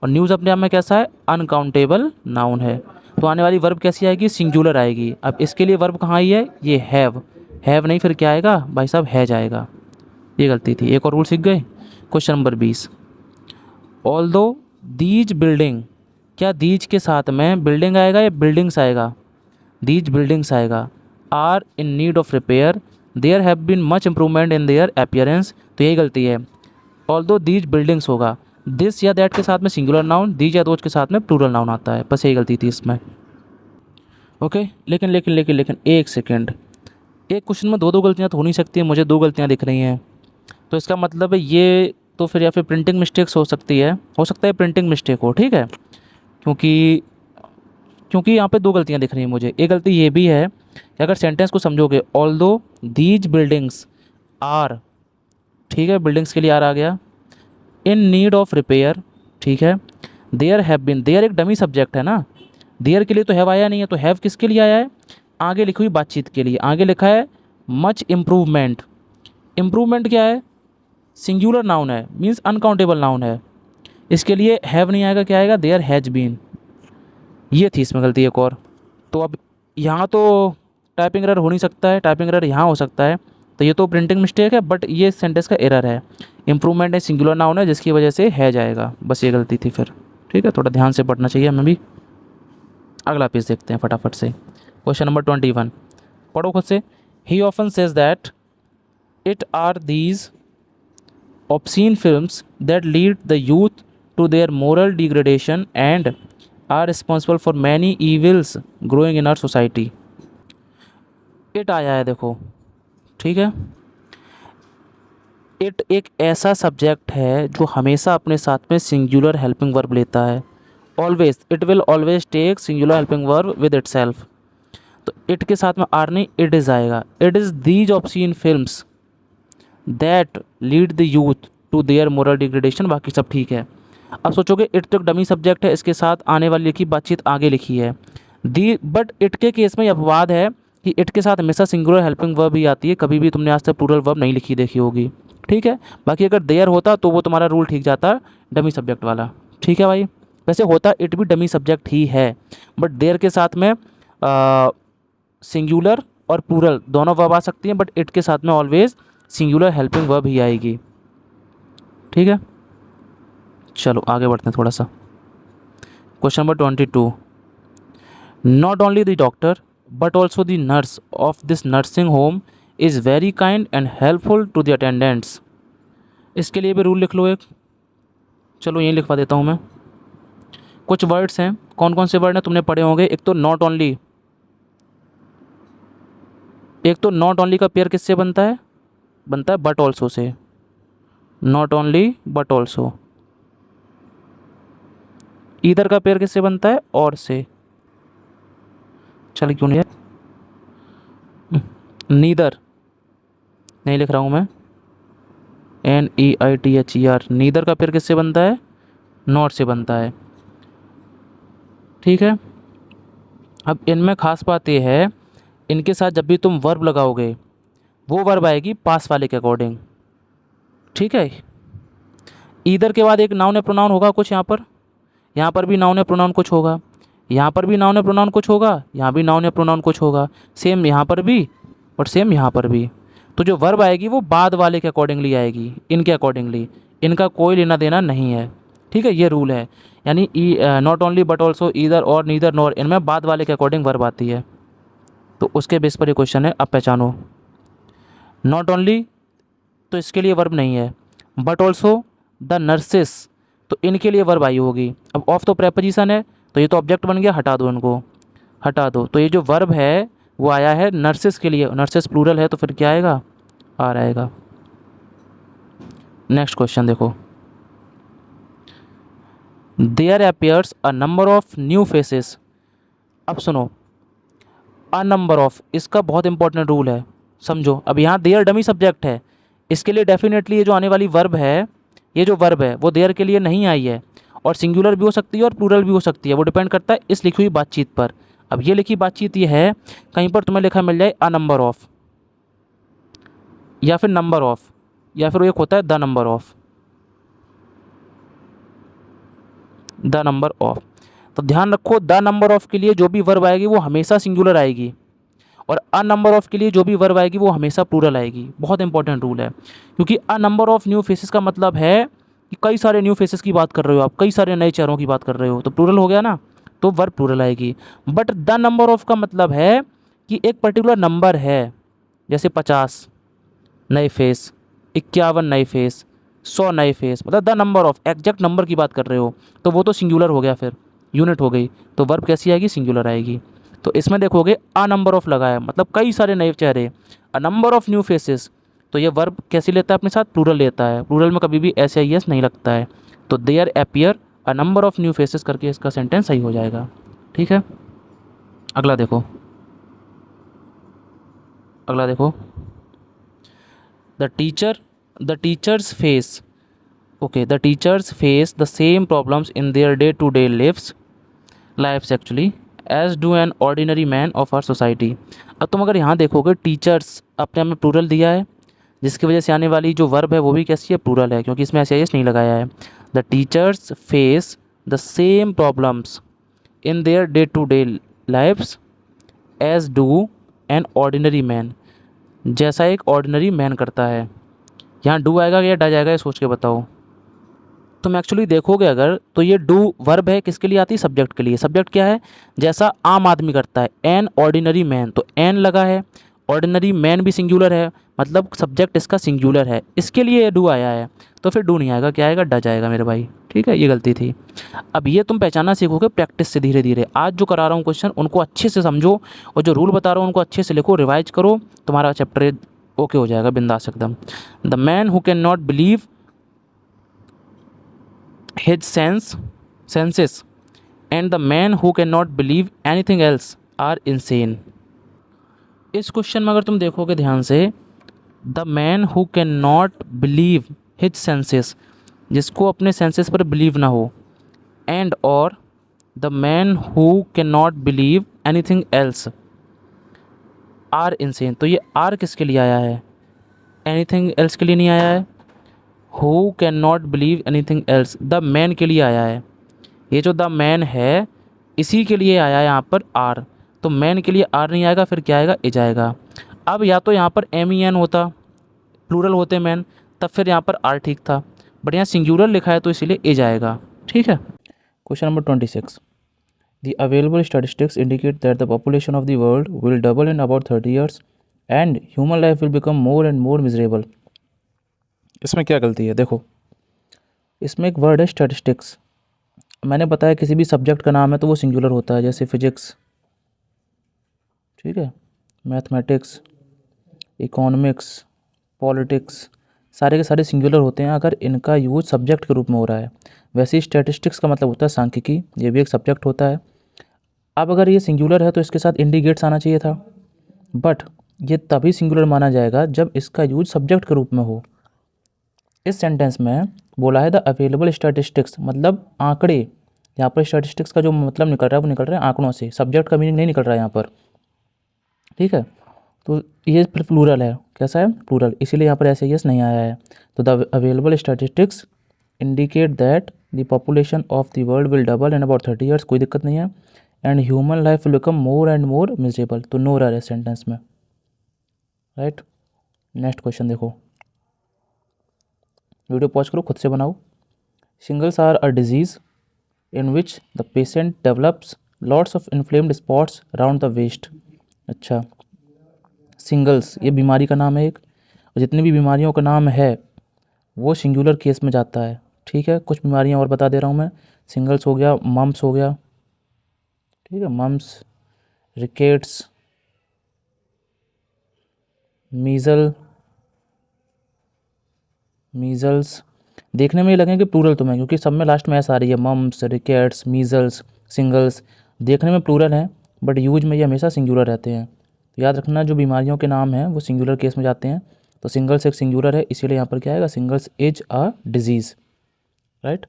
Speaker 1: और न्यूज़ अपने आप में कैसा है, अनकाउंटेबल नाउन है। तो आने वाली वर्ब कैसी आएगी, सिंगुलर आएगी। अब इसके लिए वर्ब कहाँ आई है, ये हैव नहीं, फिर क्या आएगा भाई साहब, है जाएगा। ये गलती थी, एक और रूल सीख गए। Question number 20, although these building, क्या दीज के साथ में बिल्डिंग आएगा या बिल्डिंग्स आएगा, दीज बिल्डिंग्स आएगा, are in need of repair, there have been much improvement in their appearance. तो यही गलती है, ऑल्दो दीज बिल्डिंग्स होगा, दिस या दैट के साथ में सिंगुलर नाउन, दीज या दोज के साथ में प्लूरल नाउन आता है, बस यही गलती थी इसमें। ओके, लेकिन लेकिन लेकिन लेकिन एक सेकेंड, एक क्वेश्चन में दो दो गलतियाँ तो हो नहीं सकती हैं, मुझे दो गलतियाँ दिख रही हैं। तो इसका मतलब है ये तो फिर या फिर प्रिंटिंग मिस्टेक्स हो सकती है, हो सकता है प्रिंटिंग मिस्टेक हो, ठीक है। क्योंकि क्योंकि यहाँ पे दो गलतियाँ दिख रही हैं मुझे। एक गलती ये भी है कि अगर सेंटेंस को समझोगे, ऑल्दो दीज बिल्डिंग्स आर, ठीक है, बिल्डिंग्स के लिए आर आ गया, इन नीड ऑफ रिपेयर, ठीक है, देयर हैव बीन, देयर एक डमी सब्जेक्ट है ना, देयर के लिए तो हैव आया नहीं है, तो हैव किसके लिए आया है, आगे लिखी हुई बातचीत के लिए। आगे लिखा है मच इम्प्रूवमेंट, इम्प्रूवमेंट क्या है, सिंगुलर नाउन है, मीन्स अनकाउंटेबल नाउन है, इसके लिए हैव नहीं आएगा, क्या आएगा, देयर हैज बीन। ये थी इसमें गलती एक और। तो अब यहाँ तो टाइपिंग एरर हो नहीं सकता है, टाइपिंग एरर यहाँ हो सकता है, तो ये तो प्रिंटिंग मिस्टेक है, बट ये सेंटेंस का एरर है। इम्प्रूवमेंट है, सिंगुलर नाउन है, जिसकी वजह से है जाएगा, बस ये गलती थी फिर, ठीक है। थोड़ा ध्यान से पढ़ना चाहिए हमें भी। अगला पेज देखते हैं फटाफट से। क्वेश्चन नंबर 21, पढ़ो खुद से। He often says that it are these obscene films that lead the youth to their moral degradation and are responsible for many evils growing in our society। It आया है देखो, ठीक है। इट एक ऐसा सब्जेक्ट है जो हमेशा अपने साथ में सिंगुलर हेल्पिंग वर्ब लेता है, always, it will always take singular helping verb with itself. तो इट के साथ में आर नहीं, इट इज़ आएगा। It is these obscene films that lead the youth to their moral degradation, बाकी सब ठीक है। अब सोचोगे इट तो डमी सब्जेक्ट है, इसके साथ आने वाली लिखी बातचीत आगे लिखी है दी, बट इट के केस में ये अपवाद है कि इट के साथ हमेशा सिंगुलर हेल्पिंग वर्ब ही आती है, कभी भी तुमने आज तक प्लूरल वर्ब नहीं लिखी देखी होगी, ठीक है। बाकी अगर देयर होता तो वो तुम्हारा रूल ठीक जाता, डमी सब्जेक्ट वाला, ठीक है भाई। वैसे होता इट भी डमी सब्जेक्ट ही है, बट देयर के साथ में सिंगुलर और प्लूरल दोनों वर्ब आ सकती हैं, बट इट के साथ में ऑलवेज सिंगुलर हेल्पिंग वर्ब ही आएगी, ठीक है। चलो आगे बढ़ते हैं थोड़ा सा। Question number 22, not only the doctor but also the nurse of this nursing home is very kind and helpful to the attendants. इसके लिए भी रूल लिख लो एक। चलो यहीं लिखवा देता हूँ मैं। कुछ वर्ड्स हैं, कौन कौन से वर्ड हैं तुमने पढ़े होंगे। एक तो नॉट ओनली, एक तो नॉट ओनली का पेयर किससे बनता है, बनता है but also say. Not only but also. Either का पेयर किससे बनता है, और से। चल क्यों नहीं है, नीदर नहीं लिख रहा हूँ मैं, NEITHER। नीदर का पेयर किससे बनता है, नॉट से बनता है। ठीक है। अब इनमें खास बात यह है, इनके साथ जब भी तुम वर्ब लगाओगे वो वर्ब आएगी पास वाले के अकॉर्डिंग। ठीक है। ईदर के बाद एक नाउन या प्रोनाउन होगा कुछ यहाँ पर भी नाउन या प्रोनाउन कुछ होगा, यहाँ पर भी नाउन या प्रोनाउन कुछ होगा, यहाँ भी नाउन या प्रोनाउन कुछ होगा। सेम यहाँ पर भी और सेम यहाँ पर भी। तो जो वर्ब आएगी वो बाद वाले के अकॉर्डिंगली आएगी, इनके अकॉर्डिंगली। इनका कोई लेना देना नहीं है। ठीक है, ये रूल है। यानी not only but also, either और नीदर नॉर, इनमें बाद वाले के अकॉर्डिंग वर्ब आती है। तो उसके बेस पर ये क्वेश्चन है, अब पहचानो। नॉट ओनली तो इसके लिए वर्ब नहीं है, बट ऑल्सो द नर्सेस तो इनके लिए वर्ब आई होगी। अब ऑफ तो प्रेपोजिशन है, तो ये तो ऑब्जेक्ट बन गया, हटा दो इनको, हटा दो। तो ये जो वर्ब है वो आया है नर्सेस के लिए, नर्सेस प्लूरल है तो फिर क्या आएगा, आर आएगा। नेक्स्ट क्वेश्चन देखो, there appears a number of new faces. अब सुनो, अ नंबर ऑफ, इसका बहुत इंपॉर्टेंट रूल है, समझो। अब यहाँ देयर डमी सब्जेक्ट है, इसके लिए डेफिनेटली ये जो आने वाली वर्ब है, ये जो वर्ब है वो देयर के लिए नहीं आई है। और सिंगुलर भी हो सकती है और प्लूरल भी हो सकती है, वो डिपेंड करता है इस लिखी हुई बातचीत पर। अब ये लिखी बातचीत ये है, कहीं पर तुम्हें लिखा मिल जाए अ नंबर ऑफ, या फिर नंबर ऑफ, या फिर एक होता है the number of, the number of. तो ध्यान रखो, द नंबर ऑफ के लिए जो भी वर्ब आएगी वो हमेशा सिंगुलर आएगी, और अ नंबर ऑफ के लिए जो भी वर्ब आएगी वो हमेशा प्लूरल आएगी। बहुत इंपॉर्टेंट रूल है, क्योंकि अ नंबर ऑफ न्यू फेसेस का मतलब है कि कई सारे न्यू फेसेस की बात कर रहे हो आप, कई सारे नए चेहरों की बात कर रहे हो, तो प्लूरल हो गया ना, तो वर्ब प्लूरल आएगी। बट द नंबर ऑफ का मतलब है कि एक पर्टिकुलर नंबर है, जैसे 50 नए फेस, 51 नए फेस, 100 नए फेस, मतलब the number of exact number की बात कर रहे हो, तो वो तो सिंगुलर हो गया, फिर यूनिट हो गई, तो वर्ब कैसी आएगी, सिंगुलर आएगी। तो इसमें देखोगे अ नंबर ऑफ लगाया, मतलब कई सारे नए चेहरे, अ नंबर ऑफ न्यू फेसेस, तो ये वर्ब कैसी लेता है अपने साथ, प्लूरल लेता है। प्लूरल में कभी भी SIS नहीं लगता है। तो there appear a number of new faces करके इसका सेंटेंस सही हो जाएगा। ठीक है, अगला देखो, अगला देखो, the teachers face, okay, the teachers face the same problems in their day to day lifes actually as do an ordinary man of our society. अब तुम अगर यहाँ देखोगे, टीचर्स अपने आप में प्लूरल दिया है, जिसकी वजह से आने वाली जो वर्ब है वो भी कैसी है, प्लूरल है, क्योंकि इसमें SIS नहीं लगाया है। The teachers face the same problems in their day to day lifes as do an ordinary man, जैसा एक ऑर्डिनरी मैन करता है। यहाँ डू आएगा या डा जाएगा, ये सोच के बताओ। तुम एक्चुअली देखोगे अगर, तो ये डू वर्ब है, किसके लिए आती है, सब्जेक्ट के लिए। सब्जेक्ट क्या है, जैसा आम आदमी करता है, एन ऑर्डिनरी मैन, तो एन लगा है, ऑर्डिनरी मैन भी सिंगुलर है, मतलब सब्जेक्ट इसका सिंगुलर है, इसके लिए डू आया है। तो फिर डू नहीं आएगा, क्या आएगा, डा जाएगा मेरे भाई। ठीक है, ये गलती थी। अब ये तुम पहचानना सीखोगे प्रैक्टिस से, धीरे धीरे। आज जो करा रहा हूँ क्वेश्चन उनको अच्छे से समझो, और जो रूल बता रहा हूँ उनको अच्छे से लिखो, रिवाइज करो, तुम्हारा चैप्टर ओके हो जाएगा बिंदास एकदम। The man who can not believe his senses and the man who cannot believe anything else are insane। इस क्वेश्चन में अगर तुम देखोगे ध्यान से, the man who can not believe his senses, जिसको अपने सेंसेस पर बिलीव ना हो, एंड और the man who can not believe anything else are insane. तो ये आर किसके लिए आया है, एनीथिंग एल्स के लिए नहीं आया है। Who can not believe anything else, the man के लिए आया है। ये जो द मैन है इसी के लिए आया है यहाँ पर आर, तो मैन के लिए आर नहीं आएगा, फिर क्या आएगा, एज आएगा। अब या तो यहाँ पर MEN होता, प्लूरल होते मैन, तब फिर यहाँ पर आर ठीक था, बट यहाँ सिंगुलर लिखा है तो इसीलिए एज आएगा। ठीक है, question number 26, The available statistics indicate that the population of the world will double in about 30 years and human life will become more and more miserable. इसमें क्या गलती है? देखो, इसमें एक वर्ड है स्टैटिस्टिक्स। मैंने बताया किसी भी सब्जेक्ट का नाम है तो वो सिंगुलर होता है, जैसे फिजिक्स, ठीक है, मैथमेटिक्स, इकोनॉमिक्स, पॉलिटिक्स, सारे के सारे सिंगुलर होते हैं अगर इनका यूज सब्जेक्ट के रूप में हो रहा है। वैसे ही स्टैटिस्टिक्स का मतलब होता है सांख्यिकी, ये भी एक सब्जेक्ट होता है। अब अगर ये सिंगुलर है तो इसके साथ इंडिकेट्स आना चाहिए था, बट ये तभी सिंगुलर माना जाएगा जब इसका यूज सब्जेक्ट के रूप में हो। इस सेंटेंस में बोला है द अवेलेबल स्टैटिस्टिक्स, मतलब आंकड़े। यहाँ पर स्टैटिस्टिक्स का जो मतलब निकल रहा है वो निकल रहा है आंकड़ों से, सब्जेक्ट का मीनिंग नहीं निकल रहा है यहाँ पर, ठीक है। तो ये फिर प्लूरल है, कैसा है? प्लूरल, इसीलिए यहाँ पर ऐसे यस नहीं आया है। तो the available statistics indicate that the population of the world will double in about 30 years, कोई दिक्कत नहीं है। And human life will become more and more miserable, तो नो एरर है सेंटेंस में, राइट। नेक्स्ट क्वेश्चन देखो, वीडियो पॉज करो, खुद से बनाओ। Shingles are a disease in which the patient develops lots of inflamed spots around the waist. अच्छा, singles ये बीमारी का नाम है एक, और जितनी भी बीमारियों का नाम है वो सिंगुलर केस में जाता है, ठीक है। कुछ बीमारियां और बता दे रहा हूँ मैं। सिंगल्स हो गया, मम्स हो गया, ठीक है, मम्स, रिकेट्स, मीज़ल्स। देखने में ये लगेंगे प्लूरल तुम्हें, क्योंकि सब में लास्ट में ऐसा आ रही है, मम्स, रिकेट्स, मीज़ल्स, सिंगल्स। देखने में प्लूरल है बट यूज में ये हमेशा सिंगुलर रहते हैं। तो याद रखना, जो बीमारियों के नाम हैं वो सिंगुलर केस में जाते हैं। तो सिंगल्स एक सिंगुलर है, इसीलिए यहाँ पर क्या आएगा? Singles is a disease, right.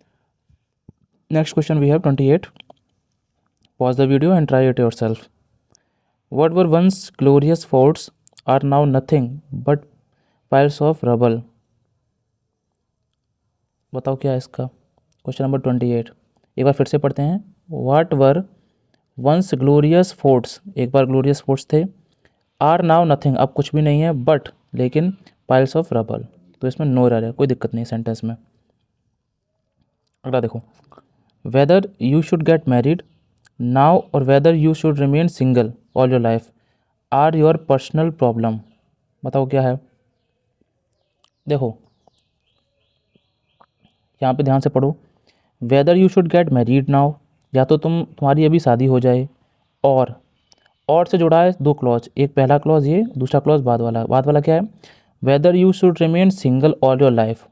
Speaker 1: Next question we have 28। Pause the video and try it yourself. What were once glorious forts are now nothing but piles of rubble। बताओ क्या है इसका? क्वेश्चन नंबर 28, एक बार फिर से पढ़ते हैं। What were once glorious forts, एक बार ग्लोरियस फोर्ट्स थे, are now nothing, अब कुछ भी नहीं है, बट लेकिन piles of rubble, तो इसमें नो एरर है, कोई दिक्कत नहीं सेंटेंस में। अगला देखो, whether you should get married now or whether you should remain single all your life are your personal problem। बताओ क्या है? देखो, यहाँ पे ध्यान से पढ़ो। Whether you should get married now, या तो तुम्हारी अभी शादी हो जाए, और से जुड़ा है दो क्लॉज, एक पहला क्लॉज ये, दूसरा क्लॉज बाद वाला। बाद वाला क्या है? Whether you should remain single all your life,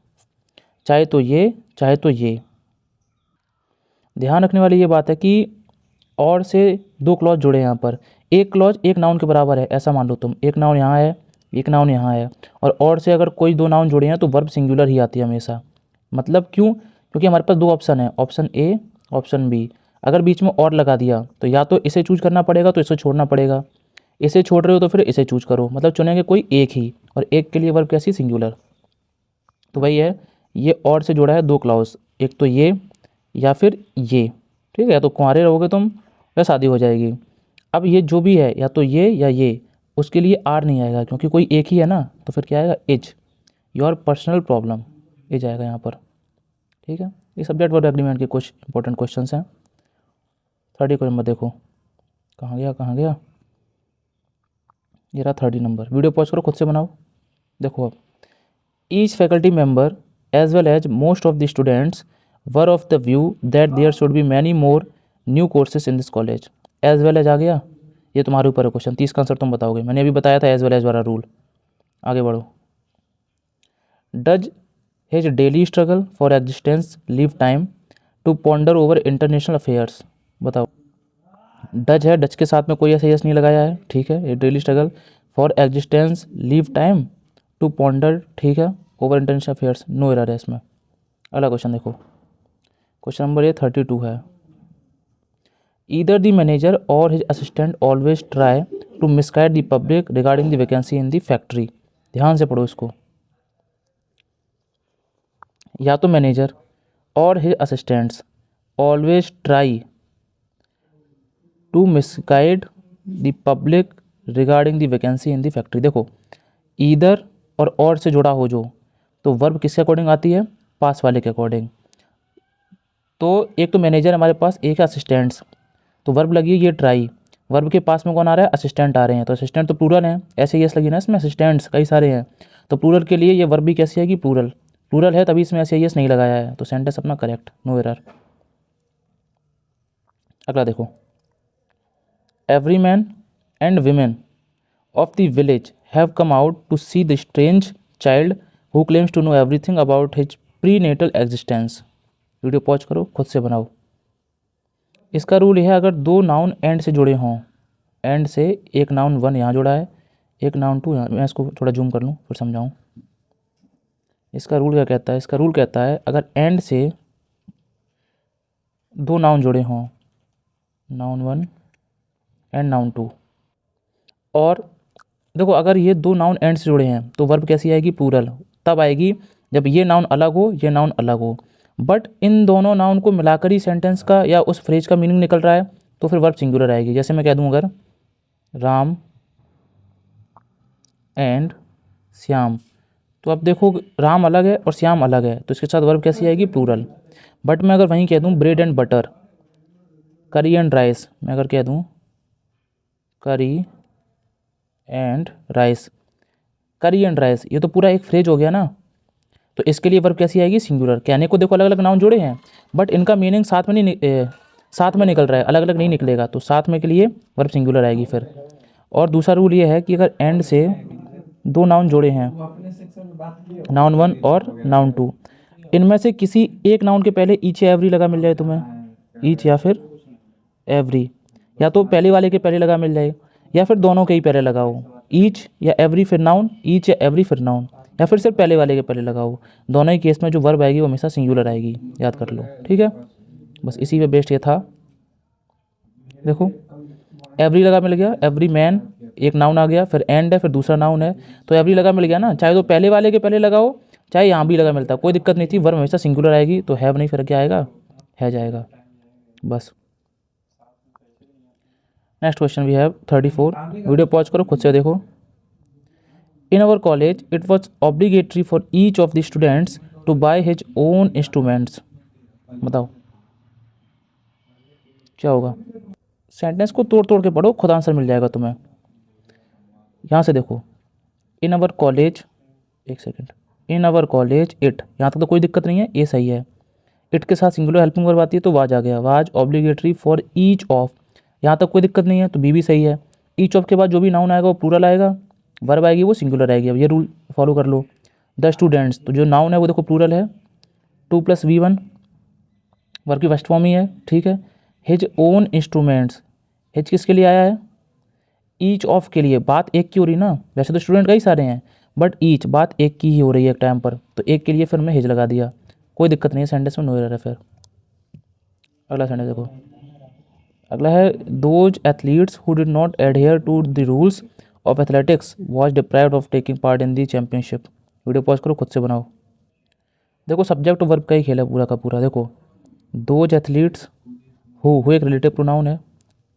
Speaker 1: चाहे तो ये चाहे तो ये। ध्यान रखने वाली ये बात है कि और से दो क्लॉज जुड़े हैं यहाँ पर। एक क्लॉज एक नाउन के बराबर है, ऐसा मान लो तुम, एक नाउन यहाँ है, एक नाउन यहाँ है, और से अगर कोई दो नाउन जुड़े हैं तो वर्ब सिंगुलर ही आती है हमेशा। मतलब क्यों? क्योंकि हमारे पास दो ऑप्शन है, ऑप्शन ए, ऑप्शन बी। अगर बीच में और लगा दिया तो या तो इसे चूज करना पड़ेगा तो इसे छोड़ना पड़ेगा, इसे छोड़ रहे हो तो फिर इसे चूज करो, मतलब चुनेंगे कोई एक ही, और एक के लिए वर्ब कैसी? सिंगुलर। तो वही है, ये और से जुड़ा है दो क्लॉज, एक तो ये या फिर ये, ठीक है। या तो कुंवारे रहोगे तुम या शादी हो जाएगी। अब ये जो भी है, या तो ये या ये, उसके लिए आर नहीं आएगा क्योंकि कोई एक ही है ना, तो फिर क्या आएगा? Is, your personal problem, is आएगा यहाँ पर, ठीक है। ये सब्जेक्ट वर्ब एग्रीमेंट के कुछ इंपॉर्टेंट क्वेश्चंस हैं। 30 नंबर देखो, कहाँ गया? ये रहा 30 नंबर। वीडियो पॉज करो, खुद से बनाओ। देखो अब, each faculty member as well as most of the students were of the view that there should be many more new courses in this college. As well as आ गया, ये तुम्हारे ऊपर है क्वेश्चन, 30 का आंसर तुम बताओगे। मैंने अभी बताया था एज वेल एज वाला रूल। आगे बढ़ो। Does his daily struggle for existence leave time to ponder over international affairs. बताओ, डज है, डज के साथ में कोई ऐसा यस नहीं लगाया है, ठीक है। ये daily struggle for existence leave time to ponder, ठीक है, over international affairs, no error है इसमें। अगला क्वेश्चन देखो, क्वेश्चन नंबर ये 32 है। ईदर द मैनेजर और his assistant always try to misguide the public regarding the vacancy in the factory. ध्यान से पढ़ो इसको। या तो मैनेजर और his assistants always try to misguide the public regarding the vacancy in the factory. देखो, either और से जुड़ा हो जो, तो वर्ब किसके अकॉर्डिंग आती है? पास वाले के अकॉर्डिंग। तो एक तो मैनेजर हमारे पास, एक असिस्टेंट्स, तो वर्ब लगी है ये ट्राई, वर्ब के पास में कौन आ रहा है, असिस्टेंट आ रहे हैं, तो असिस्टेंट तो प्लूरल है, ऐसे एस लगी ना इसमें, असिस्टेंट्स कई सारे हैं, तो प्लूरल के लिए ये वर्ब भी कैसी आएगी, प्लूरल, प्लूरल है तभी इसमें ऐसे एस नहीं लगाया है, तो सेंटेंस अपना करेक्ट, नो एरर। अगला देखो, every man and women of the village have come out to see the strange child who claims to know everything about his prenatal existence. Video pause करो, खुद से बनाओ। इसका rule यह है, अगर दो नाउन एंड से जुड़े हों, एंड से एक नाउन वन यहाँ जुड़ा है, एक नाउन टू यहाँ, मैं इसको थोड़ा जूम कर लूँ फिर समझाऊँ। इसका रूल क्या कहता है, इसका रूल कहता है अगर एंड से दो नाउन जुड़े हों, noun one and noun two, और देखो अगर ये दो नाउन एंड से जुड़े हैं तो वर्ब कैसी आएगी, प्लूरल, तब आएगी जब ये नाउन अलग हो, ये नाउन अलग हो, बट इन दोनों नाउन को मिलाकर ही सेंटेंस का या उस फ्रेज का मीनिंग निकल रहा है, तो फिर वर्ब सिंगुलर आएगी। जैसे मैं कह दूँ अगर राम एंड श्याम, तो अब देखो राम अलग है और श्याम अलग है, तो इसके साथ वर्ब कैसी आएगी, प्लूरल। बट मैं अगर वहीं कह दूँ ब्रेड एंड बटर, करी एंड राइस, मैं अगर कह दूँ करी एंड राइस, करी एंड राइस, ये तो पूरा एक फ्रेज हो गया ना, तो इसके लिए वर्ब कैसी आएगी, सिंगुलर। कहने को देखो अलग अलग नाउन जुड़े हैं, बट इनका मीनिंग साथ में नहीं साथ में निकल रहा है, अलग अलग नहीं निकलेगा, तो साथ में के लिए वर्ब सिंगुलर आएगी फिर। और दूसरा रूल ये है कि अगर एंड से दो नाउन जोड़े हैं, नाउन वन और नाउन टू, इनमें से किसी एक नाउन के पहले ईच या एवरी लगा मिल जाए तुम्हें, ईच या फिर एवरी, या तो पहले वाले के पहले लगा मिल जाए, या फिर दोनों के ही पहले लगाओ, ईच या एवरी फिर नाउन, ईच या एवरी फिर नाउन, या फिर सिर्फ पहले वाले के पहले लगाओ, दोनों ही केस में जो वर्ब आएगी वो हमेशा सिंगुलर आएगी, याद कर लो, ठीक है। बस इसी पे बेस्ड ये था। देखो एवरी लगा मिल गया, एवरी मैन एक नाउन आ गया, फिर एंड है, फिर दूसरा नाउन है, तो एवरी लगा मिल गया ना, चाहे तो पहले वाले के पहले लगाओ, चाहे यहाँ भी लगा मिलता, कोई दिक्कत नहीं थी, वर्ब हमेशा सिंगुलर आएगी, तो हैव नहीं, फिर क्या आएगा, है जाएगा, बस। Next question we have 34, video pause करो, खुद से देखो। In our college it was obligatory for each of the students to buy his own instruments. बताओ क्या होगा, सेंटेंस को तोड़ तोड़ के पढ़ो, खुद आंसर मिल जाएगा तुम्हें। यहाँ से देखो, इन आवर कॉलेज, एक second, in our college it, यहाँ तक तो कोई दिक्कत नहीं है, ये सही है। इट के साथ सिंगुलर हेल्पिंग वर्ब आती है तो वाज आ गया, was obligatory for each of, यहाँ तक कोई दिक्कत नहीं है, तो बी भी सही है। ईच ऑफ के बाद जो भी नाउन आएगा वो प्लूरल आएगा, वर्ब आएगी वो सिंगुलर आएगी। अब ये रूल फॉलो कर लो। द स्टूडेंट्स, तो जो नाउन है वो देखो प्लूरल है, 2+V1 वर्ब की फर्स्ट फॉर्म ही है, ठीक है। हिज ओन इंस्ट्रूमेंट्स, हिज किसके लिए आया है, ईच ऑफ के लिए, बात एक की हो रही ना, वैसे तो स्टूडेंट कई सारे हैं बट ईच बात एक की ही हो रही है एक टाइम पर, तो एक के लिए फिर मैं हिज लगा दिया, कोई दिक्कत नहीं है, सेंटेंस में नो एरर है। फिर अगला सेंटेंस देखो, अगला है those athletes who did not adhere to the rules of athletics was deprived of taking part in the championship. Video pause करो, खुद से बनाओ। देखो सब्जेक्ट वर्ब का ही खेल है पूरा का पूरा। देखो दोज एथलीट्स, हु एक रिलेटिव प्रोनाउन है,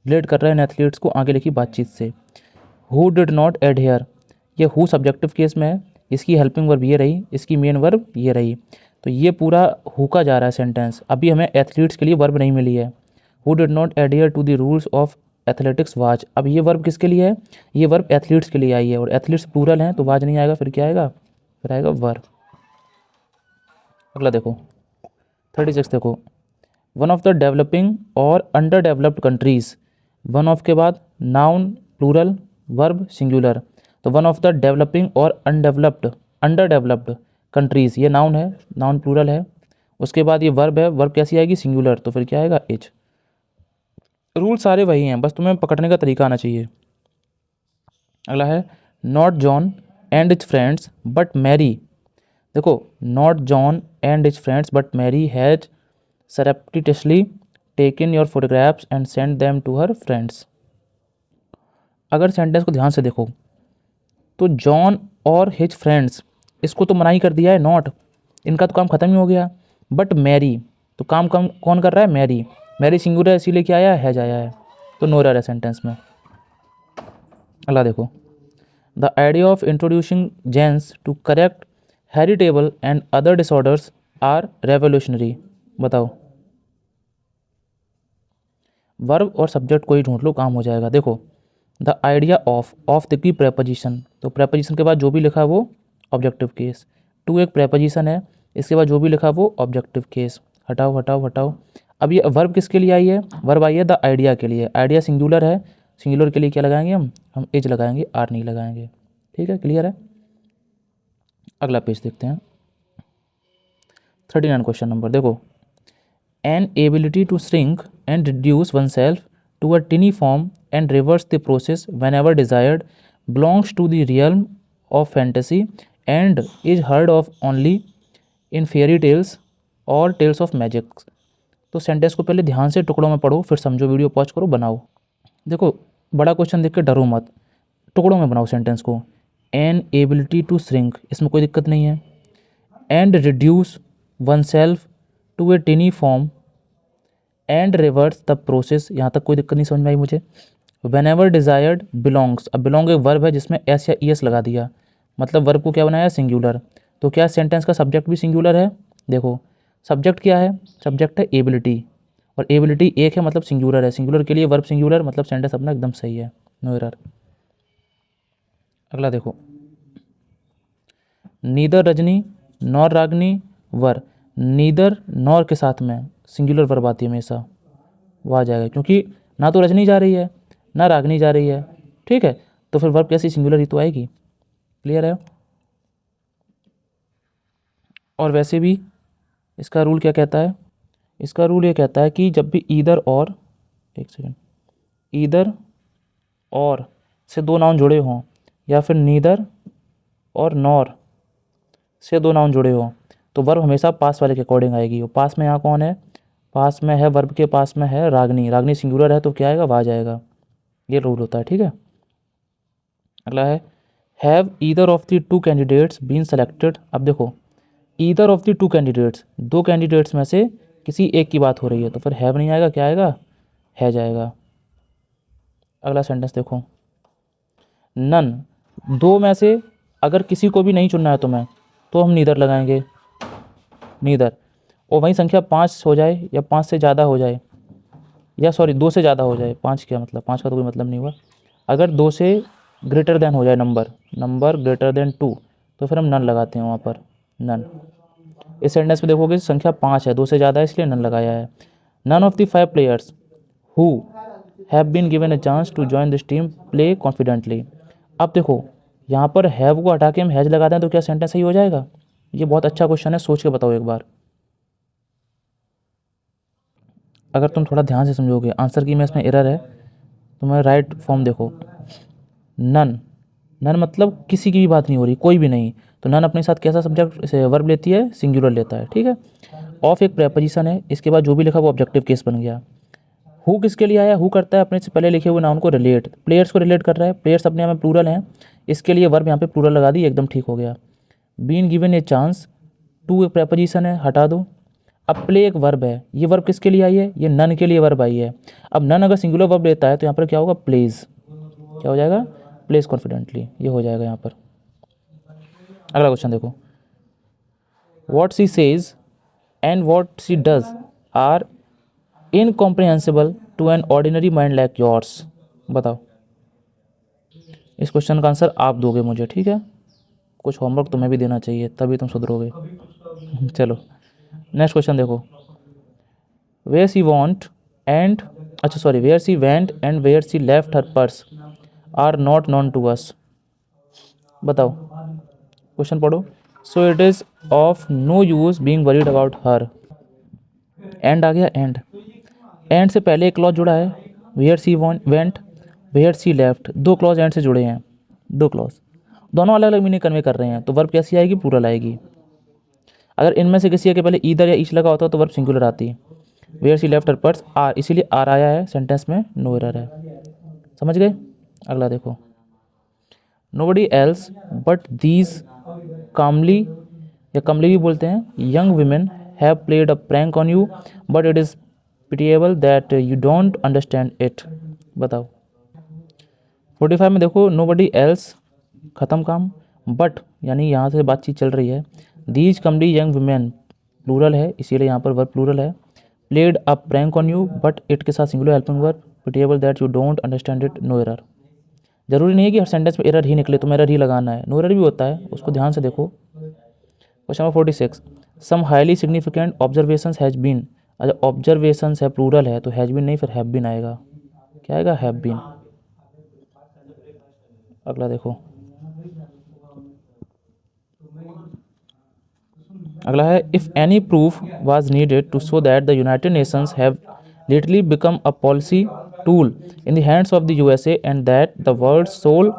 Speaker 1: रिलेट कर रहे हैं एथलीट्स को आगे लिखी बातचीत से। हु डिड नॉट एडहेयर, ये हु सब्जेक्टिव केस में है, इसकी हेल्पिंग वर्ब ये रही, इसकी मेन वर्ब ये रही, तो ये पूरा हु का जा रहा है सेंटेंस। अभी हमें एथलीट्स के लिए वर्ब नहीं मिली है। Who did not adhere to the rules of athletics was, अब ये वर्ब किसके लिए है, ये वर्ब एथलीट्स के लिए आई है, और एथलीट्स प्लूरल हैं तो वाज नहीं आएगा, फिर क्या आएगा, फिर आएगा वर्ब। अगला देखो 36 देखो, वन ऑफ द डेवलपिंग और under developed countries, one of के बाद नाउन प्लूरल वर्ब सिंगुलर, तो वन ऑफ द डेवलपिंग और अनडेवलप्ड अंडर डेवलप्ड कंट्रीज़, ये नाउन है, नाउन प्लूरल है, उसके बाद ये वर्ब है, वर्ब कैसी आएगी, सिंगुलर, तो फिर क्या आएगा, एज। रूल सारे वही हैं, बस तुम्हें पकड़ने का तरीका आना चाहिए। अगला है not John and is friends but Mary, देखो not John and is friends but Mary has surreptitiously taken your photographs and sent them to her friends। अगर सेंटेंस को ध्यान से देखो तो जॉन और हिज फ्रेंड्स, इसको तो मना ही कर दिया है, नॉट, इनका तो काम खत्म ही हो गया, बट मैरी, तो काम कौन कर रहा है, मैरी, मैरी सिंगुलर इसीलिए क्या आया है, जाया है, तो नो एरर है सेंटेंस में। अगला देखो, the idea of introducing genes to correct heritable and other disorders are revolutionary. बताओ वर्ब और सब्जेक्ट को ही ढूंढ लो, काम हो जाएगा। देखो द आइडिया ऑफ की प्रेपोजिशन, तो प्रेपोजिशन के बाद जो भी लिखा वो ऑब्जेक्टिव केस। टू एक प्रेपोजिशन है, इसके बाद जो भी लिखा वो ऑब्जेक्टिव केस। हटाओ हटाओ हटाओ। अब ये वर्ब किसके लिए आई है? वर्ब आई है द आइडिया के लिए। आइडिया सिंगुलर है, सिंगुलर के लिए क्या लगाएंगे हम इज लगाएंगे, आर नहीं लगाएंगे। ठीक है, क्लियर है। अगला पेज देखते हैं। 39 क्वेश्चन नंबर देखो, an ability to shrink and reduce oneself to a tiny form and reverse the process whenever desired belongs to the realm of fantasy and is heard of only in fairy tales और tales of magic. तो sentence को पहले ध्यान से टुकड़ों में पढ़ो, फिर समझो, वीडियो पॉज करो, बनाओ। देखो बड़ा क्वेश्चन देख के डरो मत, टुकड़ों में बनाओ सेंटेंस को। एन एबिलिटी टू श्रिंक, इसमें कोई दिक्कत नहीं है। And reduce oneself to a tiny form and reverse the process, यहाँ तक कोई दिक्कत नहीं समझ में आई मुझे। वेन एवर डिजायर्ड बिलोंग्स, अब बिलोंग एक वर्ब है जिसमें एस या ई एस लगा दिया, मतलब वर्ब को क्या बनाया, सिंगुलर। तो क्या सेंटेंस का सब्जेक्ट भी सिंगुलर है? देखो सब्जेक्ट क्या है, सब्जेक्ट है एबिलिटी, और एबिलिटी एक है मतलब सिंगुलर है, सिंगुलर के लिए वर्ब सिंगुलर, मतलब सेंटेंस अपना एकदम सही है, नो एरर। अगला देखो, neither Rajni nor Ragini were, neither nor के साथ में सिंगुलर वर्ब आती है हमेशा, वो आ जाएगा, क्योंकि ना तो रजनी जा रही है ना रागनी जा रही है। ठीक है, तो फिर वर्ब कैसी, सिंगुलर ही तो आएगी। क्लियर है। और वैसे भी इसका रूल क्या कहता है, इसका रूल ये कहता है कि जब भी ईदर और, एक सेकेंड, ईदर और से दो नाउन जुड़े हों, या फिर नीदर और नॉर से दो नाउन जुड़े हों, तो वर्ब हमेशा पास वाले के अकॉर्डिंग आएगी। वो पास में यहाँ कौन है, पास में है, वर्ब के पास में है रागनी, रागनी सिंगुलर है तो क्या आएगा, वह जाएगा। ये रूल होता है। ठीक है। अगला है, have either of the two candidates been selected. अब देखो either of the two candidates, दो कैंडिडेट्स में से किसी एक की बात हो रही है, तो फिर हैव नहीं आएगा, क्या आएगा, है जाएगा। अगला सेंटेंस देखो, नन, दो में से अगर किसी को भी नहीं चुनना है तुम्हें, तो हम नीदर लगाएंगे, नीदर। और वहीं संख्या 5 हो जाए या 5 से ज़्यादा हो जाए, या सॉरी 2 से ज़्यादा हो जाए, 5 क्या मतलब, 5 का तो कोई मतलब नहीं हुआ। अगर 2 से ग्रेटर देन हो जाए नंबर ग्रेटर देन 2, तो फिर हम नन लगाते हैं वहाँ पर, नन। इस सेंटेंस में देखोगे संख्या 5 है, 2 से ज़्यादा है, इसलिए नन लगाया है। None of the 5 players who have been given a chance to join this team play confidently. अब देखो यहाँ पर हैव को हटा के हम हैज लगा दें तो क्या सेंटेंस सही हो जाएगा? ये बहुत अच्छा क्वेश्चन है, सोच के बताओ एक बार। अगर तुम थोड़ा ध्यान से समझोगे, आंसर की में इसमें एरर है, तुम्हारा राइट फॉर्म देखो, नन, नन मतलब किसी की भी बात नहीं हो रही, कोई भी नहीं, तो नन अपने साथ कैसा सब्जेक्ट वर्ब लेती है, सिंगुलर लेता है। ठीक है। ऑफ एक प्रेपोजिशन है, इसके बाद जो भी लिखा वो ऑब्जेक्टिव केस बन गया। हु किसके लिए आया, हु करता है अपने से पहले लिखे हुए नाउन को रिलेट, प्लेयर्स को रिलेट कर रहा है, प्लेयर्स अपने आप में प्लूरल हैं, इसके लिए वर्ब यहाँ पे प्लूरल लगा दी, एकदम ठीक हो गया। Been given a chance, to एक प्रेपोजिशन है, हटा दो। अब प्ले एक वर्ब है, ये वर्ब किसके लिए आई है, ये नन के लिए वर्ब आई है। अब नन अगर सिंगुलर वर्ब लेता है तो यहाँ पर क्या होगा, प्लेज, क्या हो जाएगा, प्लेस कॉन्फिडेंटली, ये हो जाएगा यहाँ पर। अगला क्वेश्चन देखो, what she says and what she does are incomprehensible to an ordinary mind like yours. बताओ, इस क्वेश्चन का आंसर आप दोगे मुझे, ठीक है। कुछ होमवर्क तुम्हें भी देना चाहिए, तभी तुम सुधरोगे। चलो नेक्स्ट क्वेश्चन देखो, वेयर सी वॉन्ट एंड, अच्छा sorry, where she went and where she left her purse are not known to us. बताओ, क्वेश्चन पढ़ो। So it is of no use being worried about her. And आ गया, and से पहले एक clause जुड़ा है, where she went where she left, दो क्लॉज एंड से जुड़े हैं, दो क्लॉज दोनों अलग अलग मीनिंग कन्वे कर रहे हैं, तो वर्ब कैसी आएगी, प्लूरल आएगी। अगर इनमें से किसी के पहले ईदर या ईच लगा होता तो वर्ब सिंगुलर आती। Where she left her purse are, इसीलिए आर आया है सेंटेंस में, नो एरर है। समझ गए। अगला देखो, नोबडी एल्स बट दीज कामली, या कमली भी बोलते हैं, young women have played a prank on you but it is pitiable that you don't understand it. बताओ। 45 में देखो, नोबडी एल्स ख़त्म काम, बट यानी यहाँ से बातचीत चल रही है, these Kamli young women plural है, इसीलिए यहाँ पर वर्ब प्लूरल है, played a prank on you, but it के साथ singular helping verb, pitiable that you don't understand it, no error. जरूरी नहीं है कि हर सेंटेंस में एरर ही निकले, तुम्हें एरर ही लगाना है, नो एरर भी होता है, उसको ध्यान से देखो। Question number 46, some highly significant observations has been, अच्छा ऑब्जर्वेशंस है प्लूरल है तो हैज बीन नहीं, फिर हैव बीन आएगा, क्या आएगा, हैव बीन। अगला देखो, अगला है if any proof was needed to show that the United Nations have lately become a policy tool in the hands of the USA and that the world's sole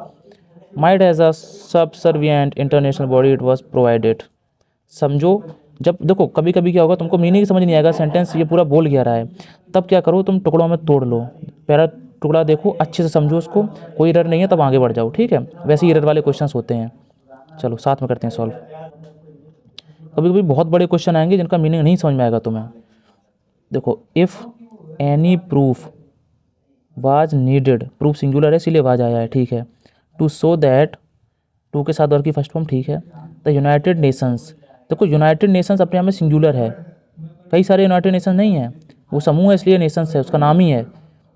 Speaker 1: might as a subservient international body it was provided. समझो, जब देखो कभी कभी क्या होगा, तुमको meaning समझ नहीं आएगा, सेंटेंस ये पूरा बोल गया रहा है, तब क्या करो, तुम टुकड़ों में तोड़ लो, पहला टुकड़ा देखो अच्छे से समझो उसको, कोई एरर नहीं है तब आगे बढ़ जाओ, ठीक है। वैसे ही एरर वाले क्वेश्चंस होते हैं। चलो साथ में करते हैं सॉल्व। कभी कभी बहुत बड़े क्वेश्चन आएंगे जिनका मीनिंग नहीं समझ में आएगा तुम्हें। देखो, if any proof was needed, proof singular है इसीलिए वाज आया है, ठीक है। टू सो दैट, टू के साथ और की फर्स्ट फॉर्म, ठीक है। द यूनाइटेड नेशंस, देखो यूनाइटेड नेशंस अपने आप में सिंगुलर है, कई सारे यूनाइटेड नेशन नहीं है, वो समूह है इसलिए नेशंस है, उसका नाम ही है,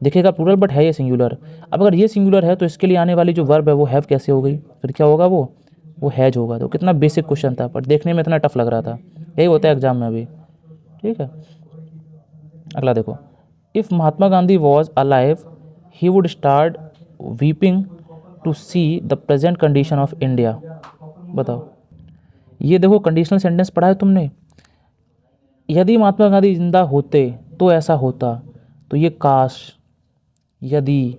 Speaker 1: दिखेगा प्लूरल बट है ये सिंगुलर। अब अगर ये सिंगुलर है तो इसके लिए आने वाली जो वर्ब है वो हैव कैसे हो गई, फिर क्या होगा, वो हैज होगा। तो कितना बेसिक क्वेश्चन था पर देखने में इतना टफ लग रहा था, यही होता है एग्जाम में भी, ठीक है। अगला देखो, if Mahatma Gandhi was alive he would start weeping to see the present condition of India. बताओ, ये देखो कंडीशनल सेंटेंस पढ़ा है तुमने, यदि महात्मा गांधी जिंदा होते तो ऐसा होता, तो ये काश, यदि,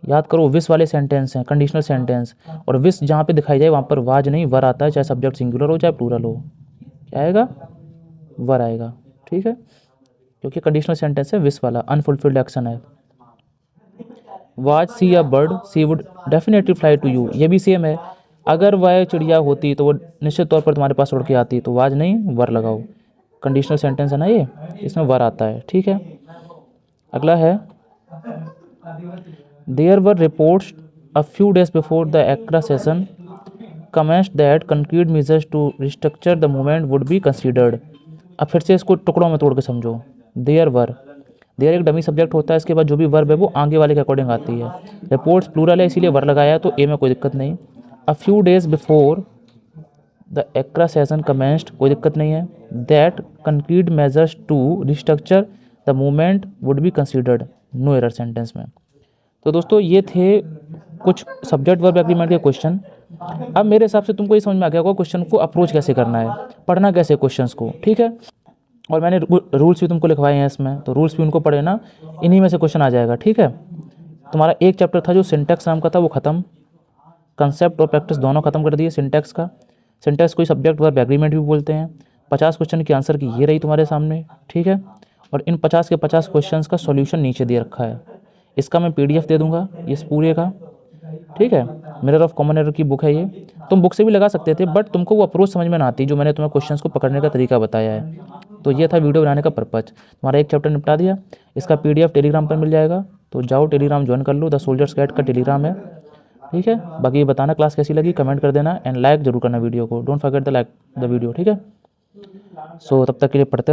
Speaker 1: याद करो विश वाले सेंटेंस हैं, कंडीशनल सेंटेंस, और विश जहाँ पे दिखाई जाए वहाँ पर वाज नहीं वर आता है, चाहे सब्जेक्ट सिंगुलर हो चाहे प्लूरल हो, क्या आएगा, वर आएगा, ठीक है, क्योंकि कंडीशनल सेंटेंस है विश वाला, अनफुलफिल्ड एक्शन है। Was she a bird she would definitely fly to you, ये भी सेम है, अगर वह चिड़िया होती तो वो निश्चित तौर पर तुम्हारे पास उड़ के आती, तो वाज नहीं वर लगाओ, कंडीशनल सेंटेंस है ना ये, इसमें वर आता है, ठीक है। अगला है, there were reports a few days before the Accra session comments that concrete measures to restructure the movement would be considered. अब फिर से इसको टुकड़ों में तोड़ के समझो, देयर वर, देयर एक डमी सब्जेक्ट होता है, इसके बाद जो भी वर्ब है वो आगे वाले के अकॉर्डिंग आती है, रिपोर्ट्स प्लूरल है इसीलिए वर लगाया है, तो ए में कोई दिक्कत नहीं। A few days before the Accra session commenced, कोई दिक्कत नहीं है। That concrete measures to restructure the movement would be considered, no error sentence में। तो दोस्तों ये थे कुछ सब्जेक्ट वर्ब एग्रीमेंट के क्वेश्चन। अब मेरे हिसाब से तुमको ये समझ में आ गया होगा क्वेश्चन को अप्रोच कैसे करना है, पढ़ना कैसे क्वेश्चंस को, ठीक है। और मैंने रूल्स भी तुमको लिखवाए हैं इसमें, तो रूल्स भी उनको पढ़े ना, इन्हीं में से क्वेश्चन आ जाएगा, ठीक है। तुम्हारा एक चैप्टर था जो सिंटैक्स नाम का था वो ख़त्म, कंसेप्ट और प्रैक्टिस दोनों खत्म कर दिए सिंटैक्स का। सिंटैक्स कोई सब्जेक्ट वर्ब एग्रीमेंट भी बोलते हैं। 50 क्वेश्चन की आंसर की ये रही तुम्हारे सामने, ठीक है। और इन 50 के 50 क्वेश्चंस का सॉल्यूशन नीचे दे रखा है, इसका मैं PDF दे दूंगा इस पूरे का, ठीक है। मिरर ऑफ कॉमन एरर की बुक है ये, तुम बुक से भी लगा सकते थे बट तुमको वो अप्रोच समझ में ना आती जो मैंने तुम्हें क्वेश्चंस को पकड़ने का तरीका बताया है। तो ये था वीडियो बनाने का पर्पज़, तुम्हारा एक चैप्टर निपटा दिया। इसका PDF टेलीग्राम पर मिल जाएगा, तो जाओ टेलीग्राम ज्वाइन कर लो, द सोल्जर्स गाइड का टेलीग्राम है, ठीक है। बाकी बताना क्लास कैसी लगी, कमेंट कर देना एंड लाइक जरूर करना वीडियो को, don't forget the like the video, ठीक है। सो तब तक के लिए पढ़ते